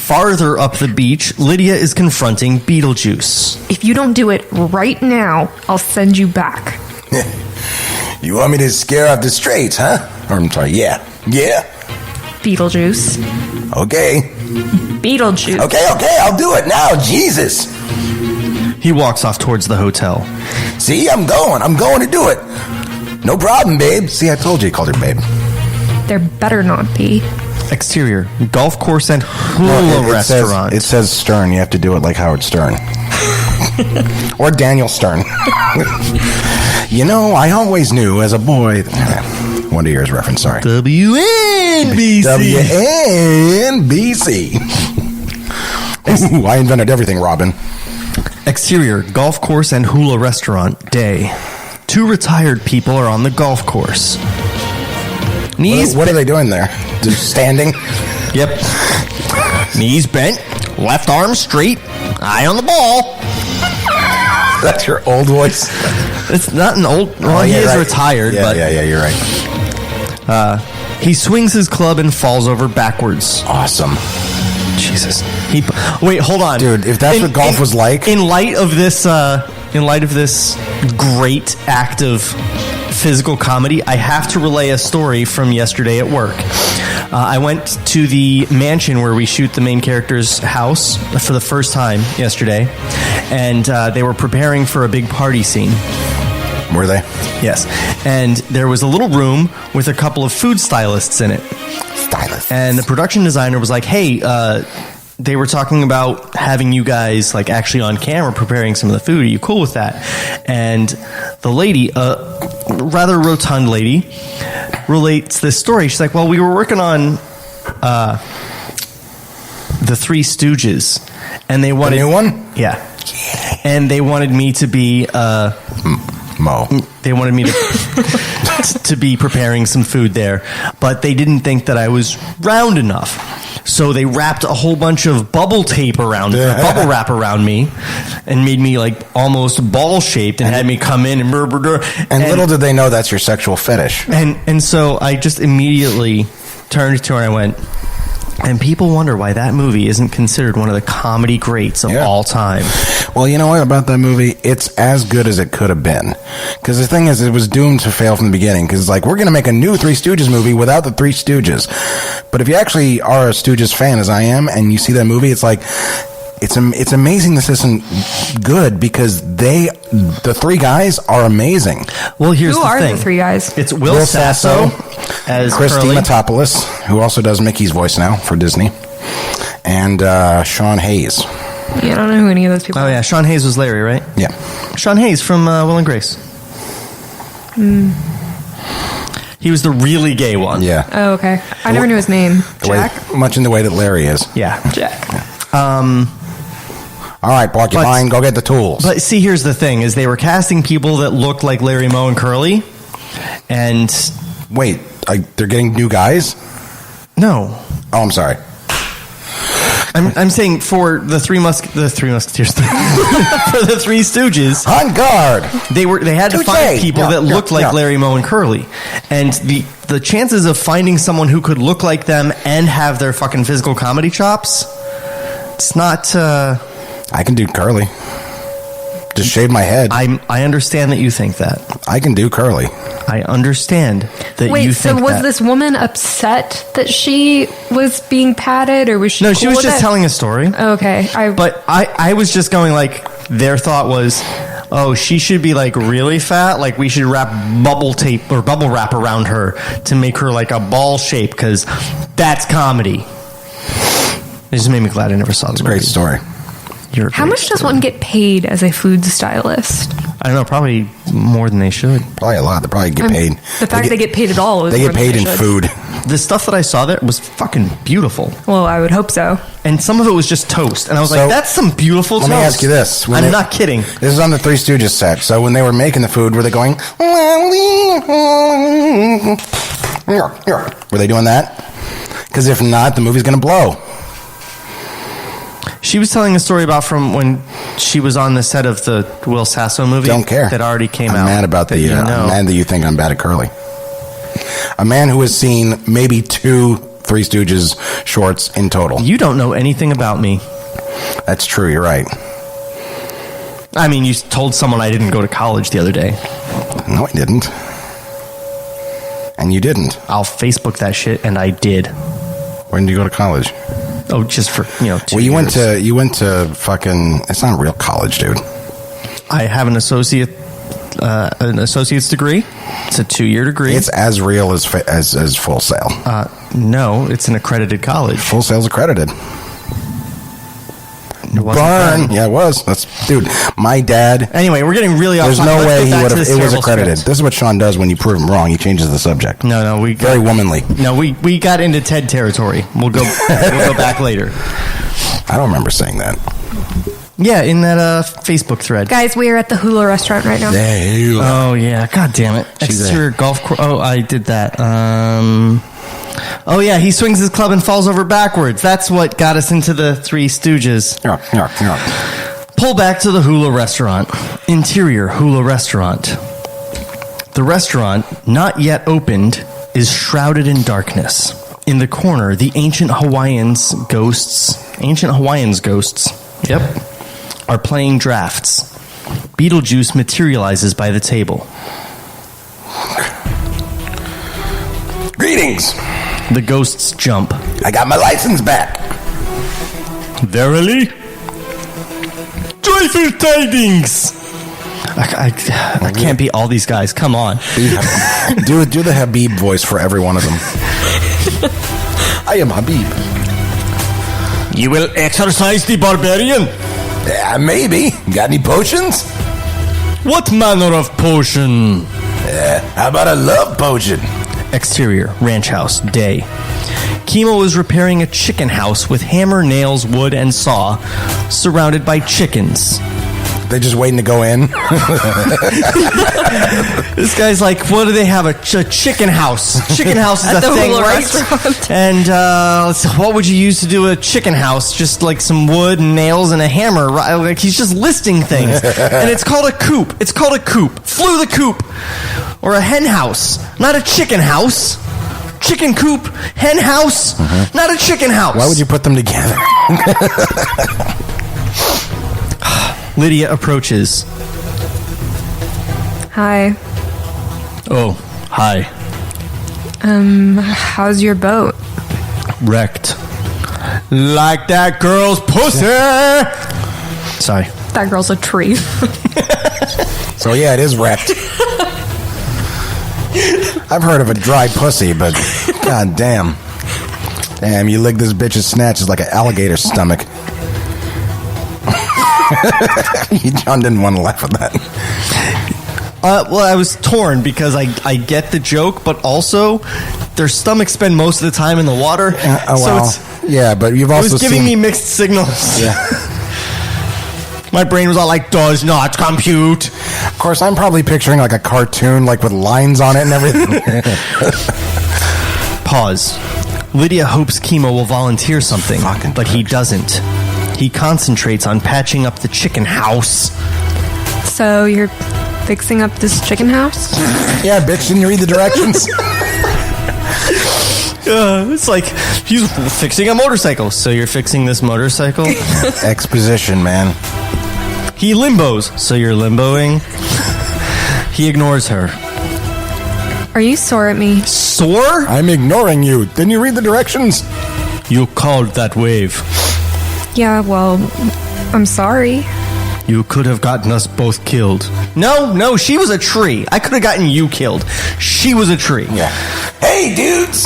Farther up the beach, Lydia is confronting Beetlejuice. If you don't do it right now, I'll send you back. You want me to scare off the straits, huh? Or I'm sorry, yeah. Yeah. Beetlejuice. Okay. Beetlejuice. Okay, I'll do it now. Jesus. He walks off towards the hotel. See, I'm going to do it. No problem, babe. See, I told you he called her babe. There better not be. Exterior, golf course and hula restaurant. It says Stern. You have to do it like Howard Stern. Or Daniel Stern. You know, I always knew as a boy. Wonder Years reference, sorry. WNBC. WNBC. Ooh, I invented everything, Robin. Exterior, golf course and hula restaurant. Day. 2 retired people are on the golf course. Knees. What are they doing there? Just standing? Yep. Knees bent, left arm straight, eye on the ball. That's your old voice. It's not an old. Well, he is retired, but yeah, you're right. He swings his club and falls over backwards. Awesome. Jesus. Wait, hold on, dude. If that's what golf was like, in light of this great act of physical comedy, I have to relay a story from yesterday at work. I went to the mansion where we shoot the main character's house for the first time yesterday, and they were preparing for a big party scene. Were they? Yes. And there was a little room with a couple of food stylists in it. Stylists. And the production designer was like, hey, they were talking about having you guys like actually on camera preparing some of the food. Are you cool with that? And the lady, rather rotund lady, relates this story. She's like, well, we were working on the Three Stooges, and they wanted the new one. Yeah. And they wanted me to be Mo. They wanted me to to be preparing some food there, but they didn't think that I was round enough. So they wrapped a whole bunch of bubble tape around bubble wrap around me and made me like almost ball shaped and had me come in and little did they know that's your sexual fetish. And so I just immediately turned to her and I went, and people wonder why that movie isn't considered one of the comedy greats of all time. Well, you know what about that movie? It's as good as it could have been. Because the thing is, it was doomed to fail from the beginning. Because it's like, we're going to make a new Three Stooges movie without the Three Stooges. But if you actually are a Stooges fan, as I am, and you see that movie, it's like, it's amazing this isn't good because the three guys are amazing. Well, here's Who the are thing. the three guys? It's Will Sasso as Christy Curly. Matopoulos, who also does Mickey's voice now for Disney, and Sean Hayes. Yeah, I don't know who any of those people are. Oh, yeah. Sean Hayes was Larry, right? Yeah. Sean Hayes from Will and Grace. He was the really gay one. Yeah. Oh, okay. I never knew his name. Jack? Much in the way that Larry is. Yeah. Jack. All right, Porcupine, go get the tools. But see, here's the thing, is they were casting people that looked like Larry, Moe, and Curly. And... Wait, they're getting new guys? No. Oh, I'm sorry. I'm saying for the Three Musketeers, for the Three Stooges, on guard. They had to find people that looked like Larry, Moe, and Curly, and the chances of finding someone who could look like them and have their fucking physical comedy chops, it's not. I can do Curly. Just shave my head. I understand that you think that. I can do Curly. I understand that Wait, you think so was that. this woman upset that she was being patted, or was she? No, cool she was with just it? telling a story. Okay, But I was just going like, their thought was, oh, she should be like really fat. Like we should wrap bubble tape or bubble wrap around her to make her like a ball shape because that's comedy. It just made me glad I never saw this. Great story. How much does one get paid as a food stylist? I don't know, probably more than they should. Probably a lot. They probably get paid. The fact they get paid at all is they more get than paid in should. food. The stuff that I saw there was fucking beautiful. Well, I would hope so. And some of it was just toast. And I was So, like, that's some beautiful toast. Let me ask you this. I'm not kidding. This is on the Three Stooges set. So when they were making the food, were they going... Were they doing that? Because if not, the movie's going to blow. She was telling a story about from when she was on the set of the Will Sasso movie. Don't care. That already came out. I'm mad about that I'm mad that you think I'm bad at Curly. A man who has seen maybe 2 Three Stooges shorts in total. You don't know anything about me. That's true. You're right. I mean, you told someone I didn't go to college the other day. No, I didn't. And you didn't. I'll Facebook that shit, and I did. When did you go to college? Oh, just for, 2 Well, you years. went to fucking... It's not a real college, dude. I have an associate an associate's degree. It's a 2-year degree. It's as real as Full Sail. No, it's an accredited college. Full Sail's accredited. It wasn't Burn. fun. Yeah, it was. Dude, my dad. Anyway, we're getting really off. There's topic. no Let's way get he back would to have. this It was terrible accredited. script. This is what Sean does when you prove him wrong. He changes the subject. No, we Very womanly. No, we got into Ted territory. We'll go back later. I don't remember saying that. Yeah, in that Facebook thread. Guys, we are at the Hula restaurant right now. Oh yeah, god damn it. Exterior golf course. Oh, I did that. Oh yeah, he swings his club and falls over backwards. That's what got us into the Three Stooges. Pull back to the Hula restaurant. Interior Hula restaurant. The restaurant, not yet opened, is shrouded in darkness. In the corner, the ancient Hawaiians ghosts, yep, are playing drafts. Beetlejuice materializes by the table. Greetings. The ghosts jump. I got my license back. Verily? Joyful tidings! I can't beat all these guys. Come on. Do the Habib voice for every one of them. I am Habib. You will exorcise the barbarian? Yeah, maybe. Got any potions? What manner of potion? How about a love potion? Exterior, ranch house, day. Kimo is repairing a chicken house with hammer, nails, wood, and saw, surrounded by chickens. They just waiting to go in? This guy's like, what do they have? A chicken house. Chicken house is a thing, Hula right? restaurant. And what would you use to do a chicken house? Just like some wood and nails and a hammer. Right? Like he's just listing things. And it's called a coop. It's called a coop. Flew the coop. Or a hen house. Not a chicken house. Chicken coop, hen house, not a chicken house. Why would you put them together? Lydia approaches. Hi. Oh, hi. How's your boat? Wrecked. Like that girl's pussy. Sorry. That girl's a tree. So yeah, it is wrecked. I've heard of a dry pussy, but god damn. Damn, you lick this bitch's snatch is like an alligator's stomach. John didn't want to laugh at that. Well, I was torn because I get the joke, but also their stomachs spend most of the time in the water. Yeah, but you've It also was giving seen... me mixed signals. Yeah. My brain was all like, does not compute. Of course, I'm probably picturing like a cartoon, like with lines on it and everything. Pause. Lydia hopes Kimo will volunteer something, but he doesn't. He concentrates on patching up the chicken house. So you're fixing up this chicken house? Yeah, bitch, didn't you read the directions? It's like he's fixing a motorcycle. So you're fixing this motorcycle? Exposition, man. He limbos. So you're limboing? He ignores her. Are you sore at me? Sore? I'm ignoring you. Didn't you read the directions? You called that wave. Yeah, well, I'm sorry. You could have gotten us both killed. No, she was a tree. I could have gotten you killed. She was a tree. Yeah. Hey, dudes!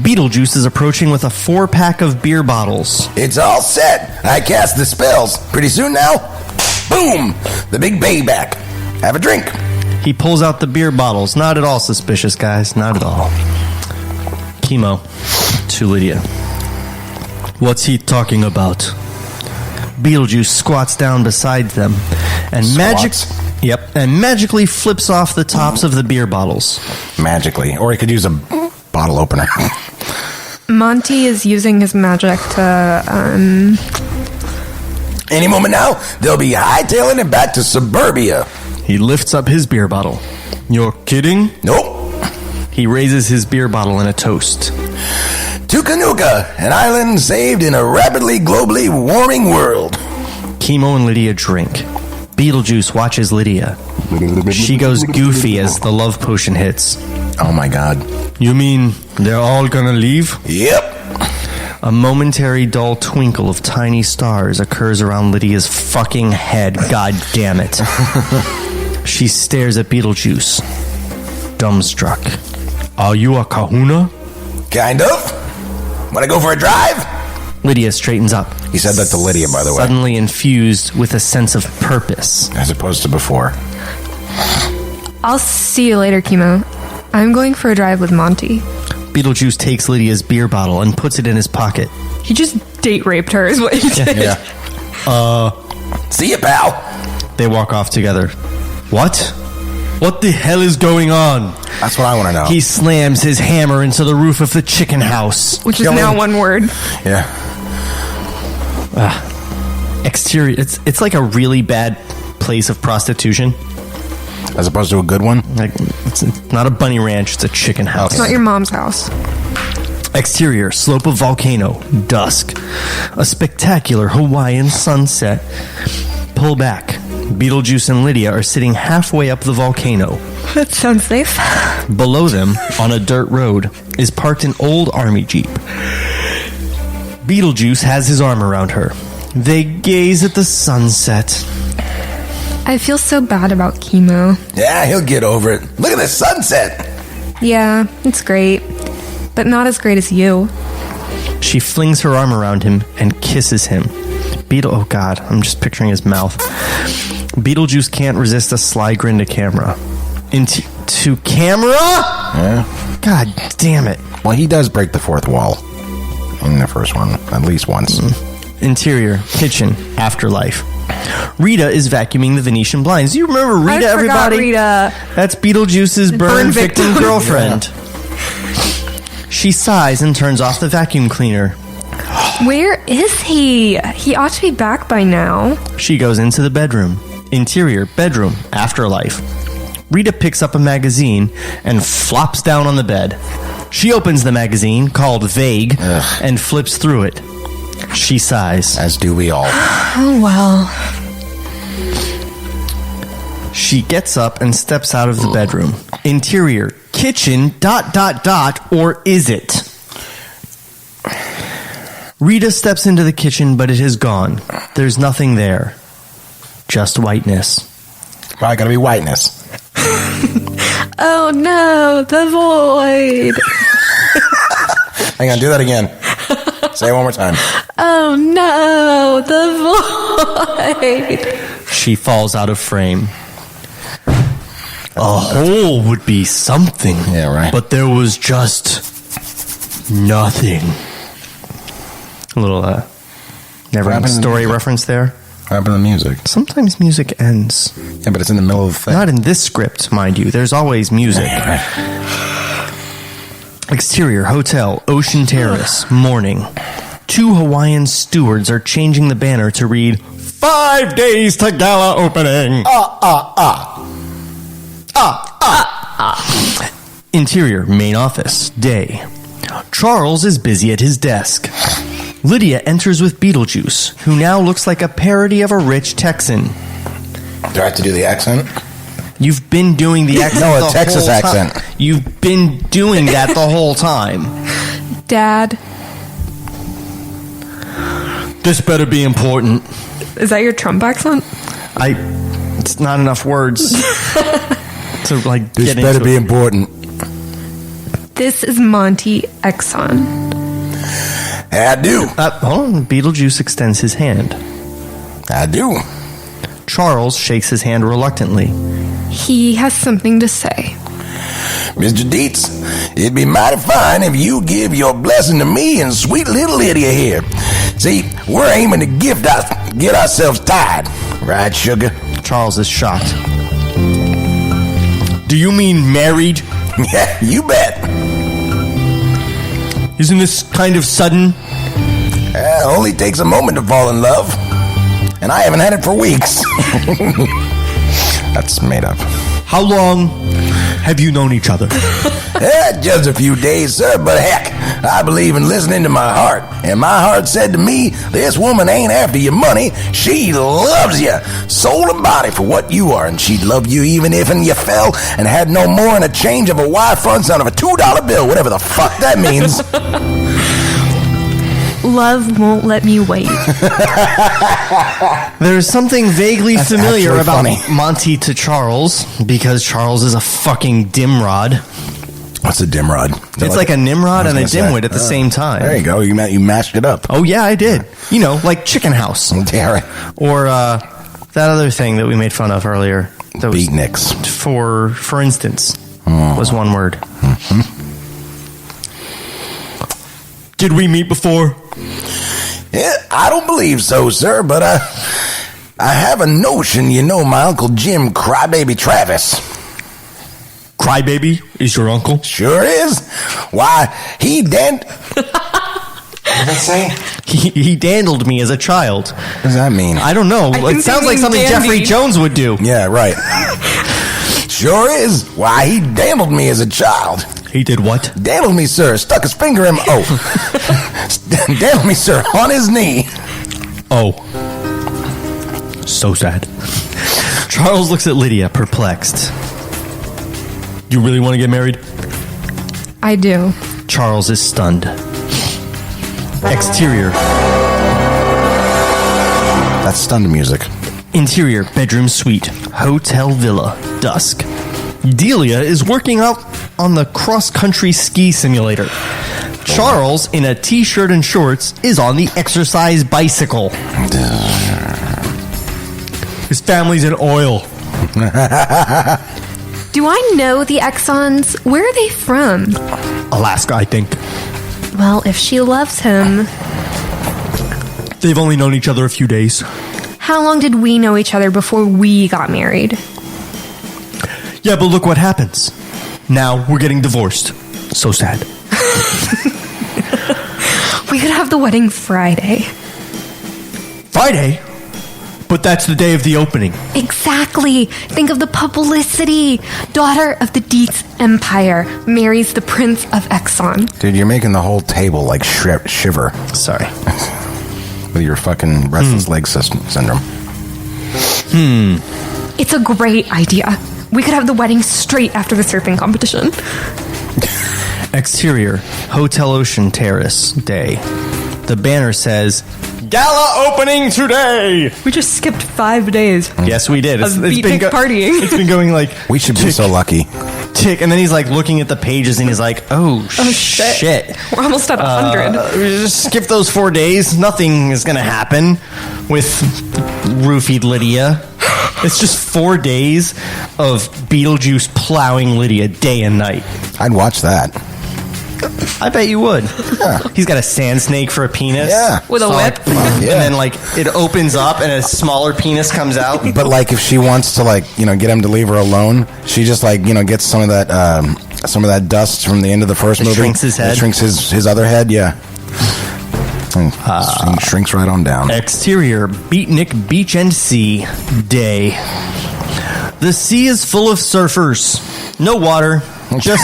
Beetlejuice is approaching with a 4-pack of beer bottles. It's all set. I cast the spells. Pretty soon now, boom! The big payback. Have a drink. He pulls out the beer bottles. Not at all suspicious, guys. Not at all. Kimo to Lydia. What's he talking about? Beetlejuice squats down beside them and magically flips off the tops of the beer bottles. Magically. Or he could use a bottle opener. Monty is using his magic to, Any moment now, they'll be hightailing it back to suburbia. He lifts up his beer bottle. You're kidding? Nope. He raises his beer bottle in a toast. To Kanuka, an island saved in a rapidly globally warming world. Kimo and Lydia drink. Beetlejuice watches Lydia. She goes goofy as the love potion hits. Oh my god. You mean they're all gonna leave? Yep. A momentary dull twinkle of tiny stars occurs around Lydia's fucking head. God damn it. She stares at Beetlejuice, dumbstruck. Are you a kahuna? Kind of. Want to go for a drive? Lydia straightens up. He said that to Lydia, by the way. Suddenly infused with a sense of purpose. As opposed to before. I'll see you later, Chemo. I'm going for a drive with Monty. Beetlejuice takes Lydia's beer bottle and puts it in his pocket. He just date raped her is what he did. Yeah. See ya, pal. They walk off together. What? What the hell is going on? That's what I want to know. He slams his hammer into the roof of the chicken house. Which is now one word. Yeah. Exterior. It's like a really bad place of prostitution. As opposed to a good one? Like, it's not a bunny ranch, it's a chicken house. It's not your mom's house. Exterior, slope of volcano, dusk. A spectacular Hawaiian sunset. Pull back. Beetlejuice and Lydia are sitting halfway up the volcano. That sounds safe. Below them, on a dirt road, is parked an old army jeep. Beetlejuice has his arm around her. They gaze at the sunset. I feel so bad about Chemo. Yeah, he'll get over it. Look at the sunset. Yeah, it's great. But not as great as you. She flings her arm around him and kisses him. Oh God, I'm just picturing his mouth. Beetlejuice can't resist a sly grin to camera. To camera? Yeah. God damn it. Well, he does break the fourth wall. In the first one, at least once. Interior, kitchen, afterlife. Rita is vacuuming the Venetian blinds. You remember Rita, everybody? Rita. That's Beetlejuice's burn victim girlfriend. Yeah. She sighs and turns off the vacuum cleaner. Where is he? He ought to be back by now. She goes into the bedroom. Interior, bedroom, afterlife. Rita picks up a magazine and flops down on the bed. She opens the magazine, called Vague, and flips through it. She sighs. As do we all. Oh, well. She gets up and steps out of the bedroom. Interior, kitchen, ... or is it? Rita steps into the kitchen, but it is gone. There's nothing there. Just whiteness. Why gotta be whiteness? Oh no, the void. Hang on, do that again. Say it one more time. Oh no, the void. She falls out of frame. A hole would be something. Yeah, right. But there was just nothing. A little Neverending Story reference there. What happened to the music? Sometimes music ends. Yeah, but it's in the middle of the thing. Not in this script, mind you. There's always music. Exterior, hotel, Ocean Terrace, morning. 2 Hawaiian stewards are changing the banner to read 5 days to gala opening. Interior, main office, day. Charles is busy at his desk. Lydia enters with Beetlejuice, who now looks like a parody of a rich Texan. Do I have to do the accent? You've been doing the accent. No, a Texas accent. You've been doing that the whole time. Dad. This better be important. Is that your Trump accent? It's not enough words to like. This better be important. This is Monty Exxon. I do. Hold on. Beetlejuice extends his hand. I do. Charles shakes his hand reluctantly. He has something to say. Mr. Dietz, it'd be mighty fine if you give your blessing to me and sweet little Lydia here. See, we're aiming to get ourselves tied. Right, sugar? Charles is shocked. Do you mean married? Yeah, you bet. Isn't this kind of sudden? Only takes a moment to fall in love. And I haven't had it for weeks. That's made up. How long have you known each other? Just a few days, sir, but heck, I believe in listening to my heart. And my heart said to me, this woman ain't after your money. She loves you, soul and body for what you are. And she'd love you even if you fell and had no more than a change of a wire front son of a $2 bill, whatever the fuck that means. Love won't let me wait. There's something vaguely familiar actually about funny. Monty to Charles, because Charles is a fucking dimrod. What's a dimrod? It's like a Nimrod and a dimwit say. at the same time. There you go. You mashed it up. Oh, yeah, I did. You know, like Chicken House. Yeah, right. Or that other thing that we made fun of earlier. That was Beatniks. For instance, was one word. Mm-hmm. Did we meet before? Yeah, I don't believe so, sir, but I have a notion you know my Uncle Jim Crybaby Travis. Crybaby is your uncle? Sure is. Why, he What did I say? He dandled me as a child. What does that mean? I don't know. think It sounds like they mean something dandy. Jeffrey Jones would do. Yeah, right. Sure is. Why, he dandled me as a child. He did what? Dandled me, sir. Stuck his finger in dandled me, sir, on his knee. Oh. So sad. Charles looks at Lydia, perplexed. You really want to get married? I do. Charles is stunned. Exterior. That's stunned music. Interior, bedroom suite, hotel villa, dusk. Delia is working out on the cross-country ski simulator. Charles, in a t-shirt and shorts, is on the exercise bicycle. His family's in oil. Do I know the Exxons? Where are they from? Alaska, I think. Well, if she loves him, They've only known each other a few days. how long did we know each other before we got married? Yeah, but look what happens. Now we're getting divorced. So sad. We could have the wedding Friday. Friday? But that's the day of the opening. Exactly. Think of the publicity. Daughter of the Dietz Empire marries the Prince of Exxon. Dude, you're making the whole table like shiver Sorry. with your fucking restless leg syndrome. It's a great idea. We could have the wedding straight after the surfing competition. Exterior, Hotel Ocean Terrace, day. The banner says, Gala opening today! We just skipped 5 days. Yes, we did. Of beatnik partying. It's been going like... We should be tick, so lucky. tick, and then he's like looking at the pages and he's like, oh shit. We're almost at 100. We just skip those 4 days. Nothing is going to happen with roofied Lydia. It's just 4 days of Beetlejuice plowing Lydia day and night. I'd watch that. I bet you would. He's got a sand snake for a penis. Yeah. With a whip. And then, like, it opens up and a smaller penis comes out. But like, if she wants to, like, you know, get him to leave her alone, she just, like, you know, gets some of that dust from the end of the first movie. Shrinks his head. It shrinks his other head. Yeah. He shrinks right on down. Exterior, Beatnik Beach and Sea, day. The sea is full of surfers. No water. Just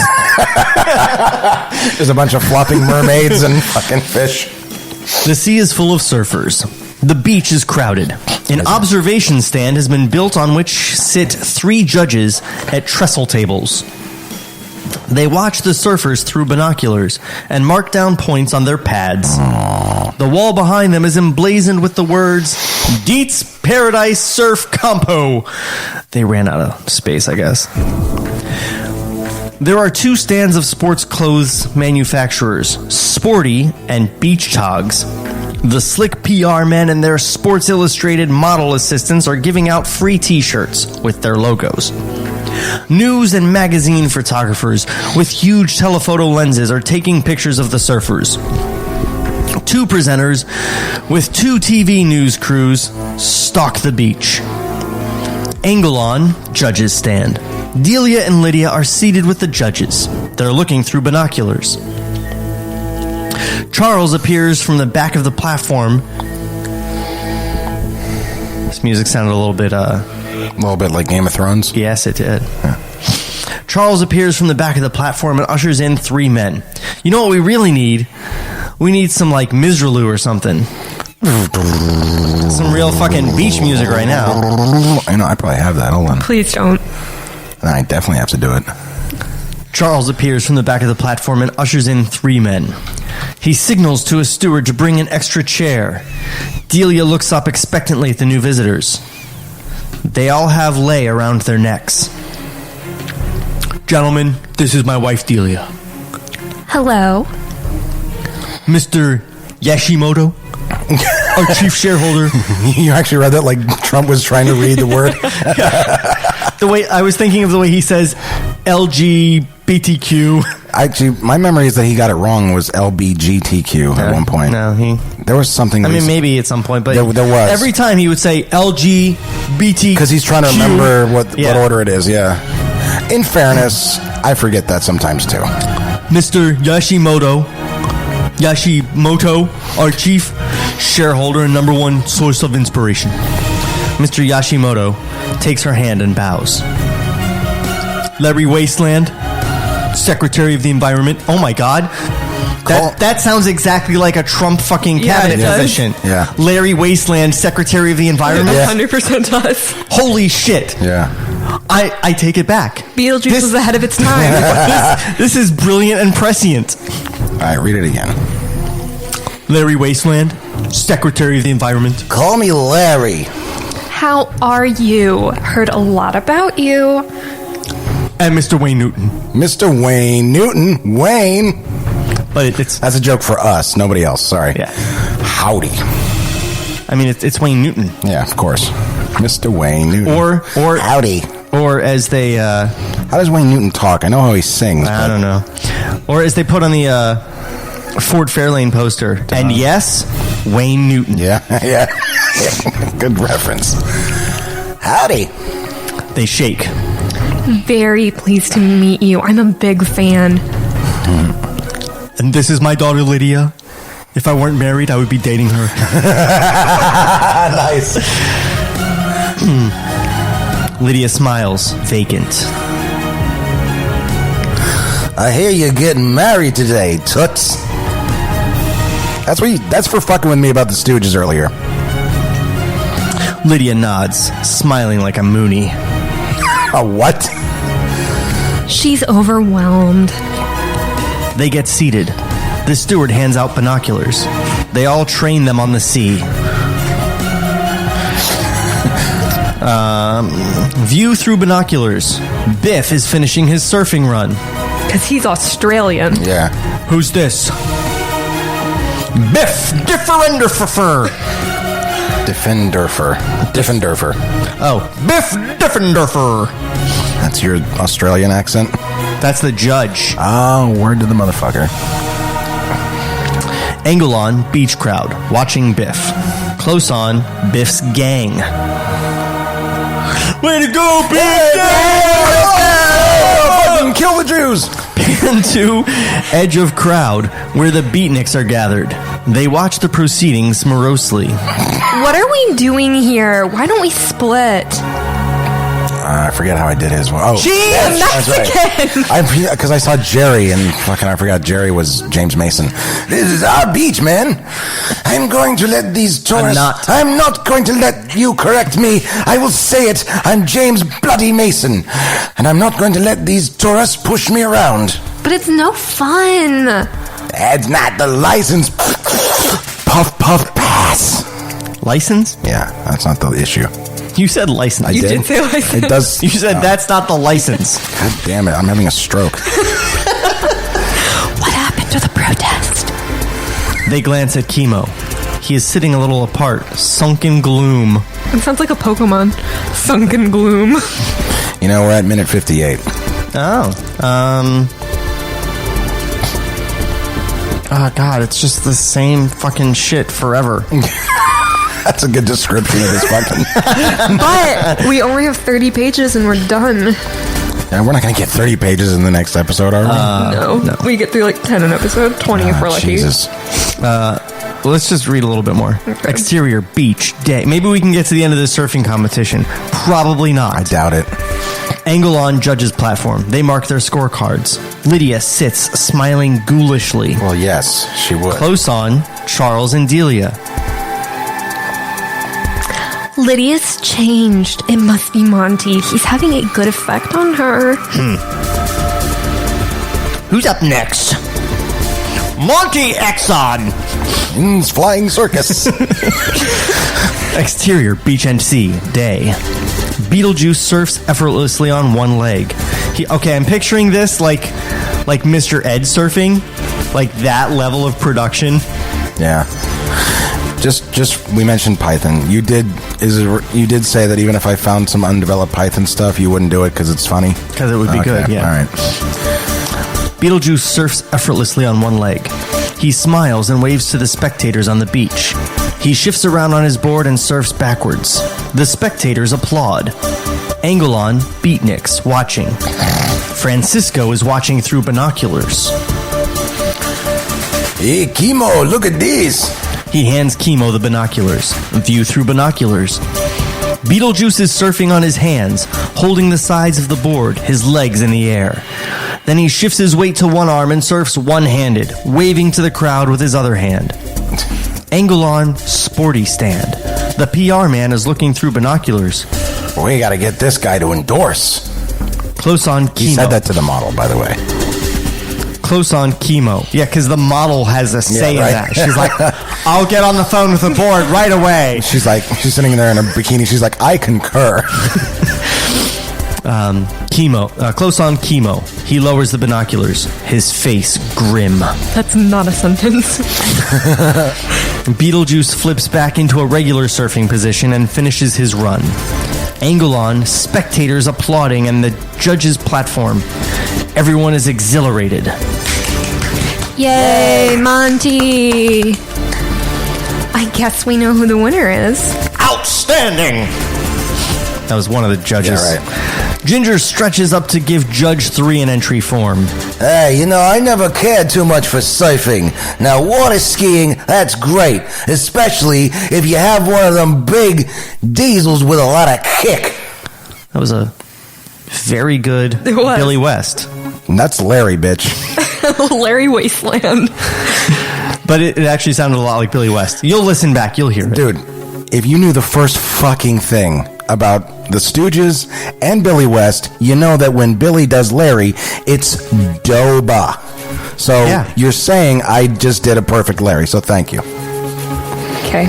There's a bunch of flopping mermaids and fucking fish. the sea is full of surfers. The beach is crowded. An observation stand has been built on which sit 3 judges at trestle tables. They watch the surfers through binoculars and mark down points on their pads. The wall behind them is emblazoned with the words, Dietz Paradise Surf Compo. They ran out of space, I guess. There are 2 stands of sports clothes manufacturers, Sporty and Beach Togs. The slick PR men and their Sports Illustrated model assistants are giving out free t-shirts with their logos. News and magazine photographers with huge telephoto lenses are taking pictures of the surfers. 2 presenters with 2 TV news crews stalk the beach. Angle on, judges stand. Delia and Lydia are seated with the judges. They're looking through binoculars. Charles appears from the back of the platform. This music sounded a little bit like Game of Thrones. Yes, it did. Charles appears from the back of the platform and ushers in 3 men. You know what we really need? We need some, like, Misraloo or something. Some real fucking beach music right now. I know, I probably have that. Hold on. Please don't. I definitely have to do it. Charles appears from the back of the platform and ushers in 3 men. He signals to a steward to bring an extra chair. Delia looks up expectantly at the new visitors. They all have lei around their necks. Gentlemen, this is my wife Delia. Hello. Mr. Yashimoto, our chief shareholder. You actually read that like Trump was trying to read the word? The way I was thinking of the way he says LGBTQ. Actually, my memory is that he got it wrong. Was LBGTQ at one point. No, there was something. I mean, maybe at some point, but there was. Every time he would say LGBTQ because he's trying to remember what order it is. Yeah. In fairness, I forget that sometimes too. Mr. Yashimoto, our chief shareholder and number one source of inspiration. Mr. Yashimoto takes her hand and bows. Larry Wasteland, Secretary of the Environment. Oh my God. That sounds exactly like a Trump fucking cabinet position. Yeah. Larry Wasteland, Secretary of the Environment. 100% does. Holy shit. Yeah. I take it back. Beetlejuice was ahead of its time. This is brilliant and prescient. All right, read it again. Larry Wasteland, Secretary of the Environment. Call me Larry. How are you? Heard a lot about you. And Mr. Wayne Newton. Mr. Wayne Newton. Wayne. But that's a joke for us, nobody else. Sorry. Yeah. Howdy. I mean, it's Wayne Newton. Yeah, of course. Mr. Wayne Newton. Or howdy. Or as they... how does Wayne Newton talk? I know how he sings. I don't know. Or as they put on the Ford Fairlane poster. And yes, Wayne Newton. Yeah, yeah. Good reference. Howdy. They shake. Very pleased to meet you. I'm a big fan. And this is my daughter, Lydia. If I weren't married, I would be dating her. Nice. Lydia smiles, vacant. I hear you're getting married today, Toots. That's for fucking with me about the Stooges earlier. Lydia nods, smiling like a Mooney. A what? She's overwhelmed. They get seated. The steward hands out binoculars. They all train them on the sea. View through binoculars. Biff is finishing his surfing run. Because he's Australian. Yeah. Who's this? Biff Diffenderfer. Diffenderfer. Oh, Biff Diffenderfer. That's your Australian accent? That's the judge. Oh, word to the motherfucker. Angle on, beach crowd, watching Biff. Close on, Biff's gang. Way to go, Biff! Fucking kill the Jews! Pan to edge of crowd, where the beatniks are gathered. They watch the proceedings morosely. What are we doing here? Why don't we split? I forget how I did his one. Oh, Jeez, Mexican! Right. Because I saw Jerry, and fucking I forgot Jerry was James Mason. This is our beach, man. I'm going to let these tourists... I'm not going to let you correct me. I will say it. I'm James Bloody Mason. And I'm not going to let these tourists push me around. But it's no fun. That's not the license. Puff, puff, pass. License? Yeah, that's not the issue. You said license. You did say license. It does. You said that's not the license. God damn it, I'm having a stroke. What happened to the protest? They glance at Chemo. He is sitting a little apart, sunk in gloom. It sounds like a Pokemon. Sunken gloom. You know, we're at minute 58. Oh, oh God, it's just the same fucking shit forever. That's a good description of this fucking... But we only have 30 pages and we're done. Yeah, we're not going to get 30 pages in the next episode, are we? No. We get through like 10 an episode, 20 if we're lucky. Jesus. Let's just read a little bit more. Okay. Exterior, beach, day. Maybe we can get to the end of this surfing competition. Probably not. I doubt it. Angle on judges' platform. They mark their scorecards. Lydia sits, smiling ghoulishly. Well, yes, she would. Close on, Charles and Delia. Lydia's changed. It must be Monty. He's having a good effect on her. Who's up next? Monty Exxon. It's flying circus. Exterior, beach and sea, day. Beetlejuice surfs effortlessly on one leg. I'm picturing this like Mr. Ed surfing, like that level of production. Yeah. Just we mentioned Python. You did say that even if I found some undeveloped Python stuff, you wouldn't do it because it's funny? Because it would be good, yeah. All right. Beetlejuice surfs effortlessly on one leg. He smiles and waves to the spectators on the beach. He shifts around on his board and surfs backwards. The spectators applaud. Angle on, beatniks, watching. Francisco is watching through binoculars. Hey, Kimo, look at this. He hands Kimo the binoculars. View through binoculars. Beetlejuice is surfing on his hands, holding the sides of the board, his legs in the air. Then he shifts his weight to one arm and surfs one-handed, waving to the crowd with his other hand. Angle on, sporty stand. The PR man is looking through binoculars. We gotta get this guy to endorse. Close on, Kimo. He said that to the model, by the way. Close on, Kimo. Yeah, because the model has a say in right. that. She's like, I'll get on the phone with the board right away. She's sitting there in a bikini. She's like, I concur. Kimo. Close on, Kimo. He lowers the binoculars. His face grim. That's not a sentence. Beetlejuice flips back into a regular surfing position and finishes his run. Angle on, spectators applauding and the judge's platform. Everyone is exhilarated. Yay, Monty! I guess we know who the winner is. Outstanding! That was one of the judges. Yeah, right. Ginger stretches up to give Judge 3 an entry form. Hey, I never cared too much for surfing. Now, water skiing, that's great. Especially if you have one of them big diesels with a lot of kick. That was a very good Billy West. That's Larry, bitch. Larry Wasteland. But it actually sounded a lot like Billy West. You'll listen back, you'll hear it. Dude, if you knew the first fucking thing about the Stooges and Billy West, you know that when Billy does Larry, it's Doba. So You're saying I just did a perfect Larry, so thank you. Okay.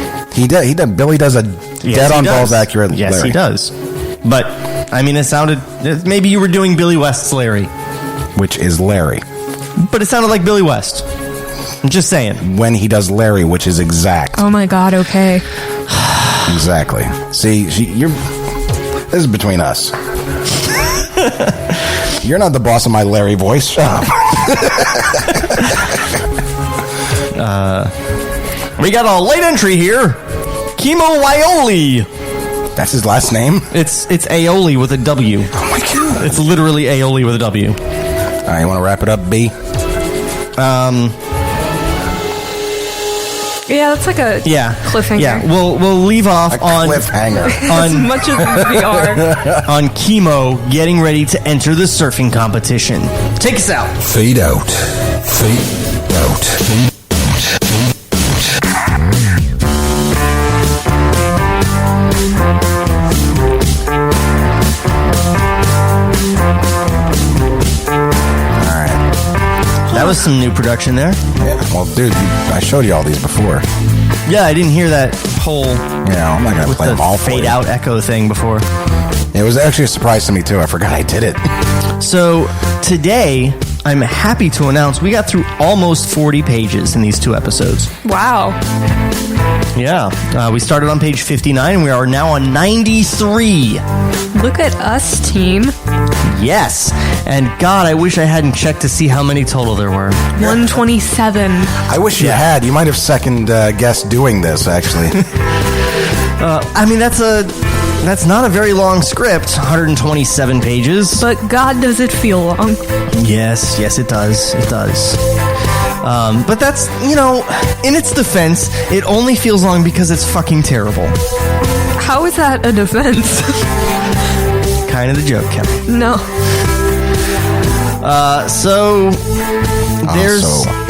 Billy does a dead-on-balls accurate Larry. Yes, he does. But, I mean, it sounded... Maybe you were doing Billy West's Larry. Which is Larry. But it sounded like Billy West. I'm just saying. When he does Larry, which is exact. Oh my god, okay. Exactly. See, this is between us. You're not the boss of my Larry voice. Shut up. We got a late entry here. Kimo Waioli. That's his last name? It's aioli with a W. Oh my god. It's literally aioli with a W. All right, you want to wrap it up, B? Yeah, that's like a cliffhanger. Yeah, we'll leave off on cliffhanger. As much as we are. On Kimo getting ready to enter the surfing competition. Take us out. Fade out. Fade out. Fade. That was some new production there. Yeah, well, dude, I showed you all these before. Yeah, I didn't hear that whole I'm not going to play them all for you. Fade out echo thing before. It was actually a surprise to me, too. I forgot I did it. So, today, I'm happy to announce we got through almost 40 pages in these 2 episodes. Wow. Yeah. We started on page 59, and we are now on 93. Look at us, team. Yes. And God, I wish I hadn't checked to see how many total there were. 127. I wish you had. You might have second-guessed doing this, actually. I mean, that's not a very long script, 127 pages. But God, does it feel long? Yes, it does. It does. But that's, in its defense, it only feels long because it's fucking terrible. How is that a defense? Kind of the joke, Kelly. No.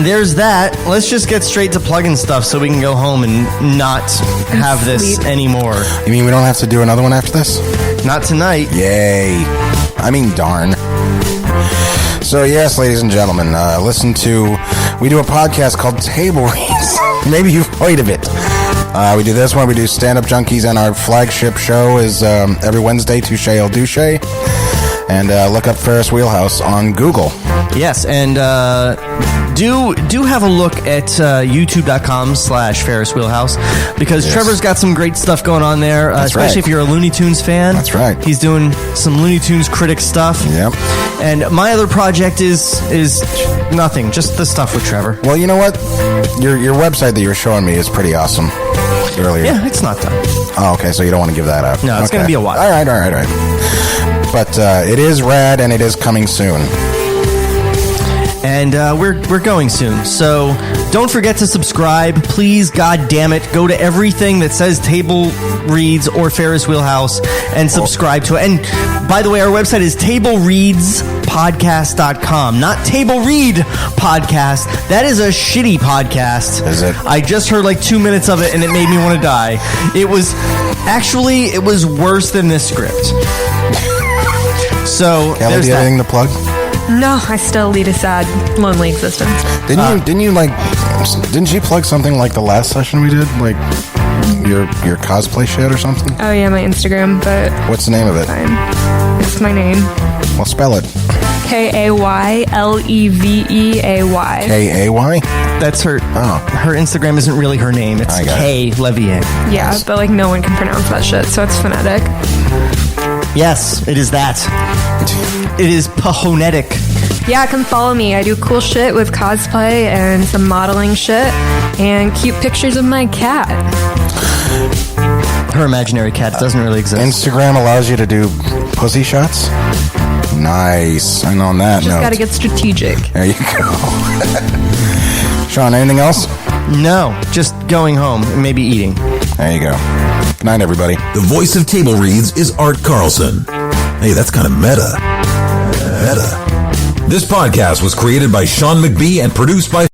There's that. Let's just get straight to plugging stuff so we can go home and not have this anymore. You mean we don't have to do another one after this? Not tonight. Yay. I mean, darn. So, yes, ladies and gentlemen, we do a podcast called Table Reads. Maybe you've heard of it. We do this one, we do Stand-Up Junkies, and our flagship show is every Wednesday, Touche El Douche. And look up Ferris Wheelhouse on Google. Yes, and do have a look at youtube.com/Ferris Wheelhouse, because Trevor's got some great stuff going on there, especially if you're a Looney Tunes fan. That's right. He's doing some Looney Tunes critic stuff. Yep. And my other project is nothing, just the stuff with Trevor. Well, you know what? Your website that you were showing me is pretty awesome earlier. Yeah, it's not done. Oh, okay, so you don't want to give that up. No, it's going to be a while. All right. But it is rad, and it is coming soon. And we're going soon. So don't forget to subscribe. Please, God damn it, go to everything that says Table Reads or Ferris Wheelhouse and subscribe to it. And by the way, our website is tablereadspodcast.com, not Table Read Podcast. That is a shitty podcast. Is it? I just heard like 2 minutes of it and it made me want to die. It was worse than this script. So Kelly, there's do you have that. anything to plug? No, I still lead a sad, lonely existence. Didn't she plug something like the last session we did? Like your cosplay shit or something? Oh yeah, my Instagram, but What's the name of it? fine. It's my name. Well, spell it. Kayleveay. K-A-Y? That's her. Her Instagram isn't really her name. It's I got Kelly Leviay. Yeah, but like no one can pronounce that shit, so it's phonetic. Yes, it is that. It is pahonetic. Yeah, come follow me. I do cool shit with cosplay and some modeling shit and cute pictures of my cat. Her imaginary cat doesn't really exist. Instagram allows you to do pussy shots? Nice. And on that Just note, gotta get strategic. there you go. Sean, anything else? No, just going home and maybe eating. There you go. Good night, everybody. The voice of Table Reads is Art Carlson. Hey, that's kind of meta. This podcast was created by Sean McBee and produced by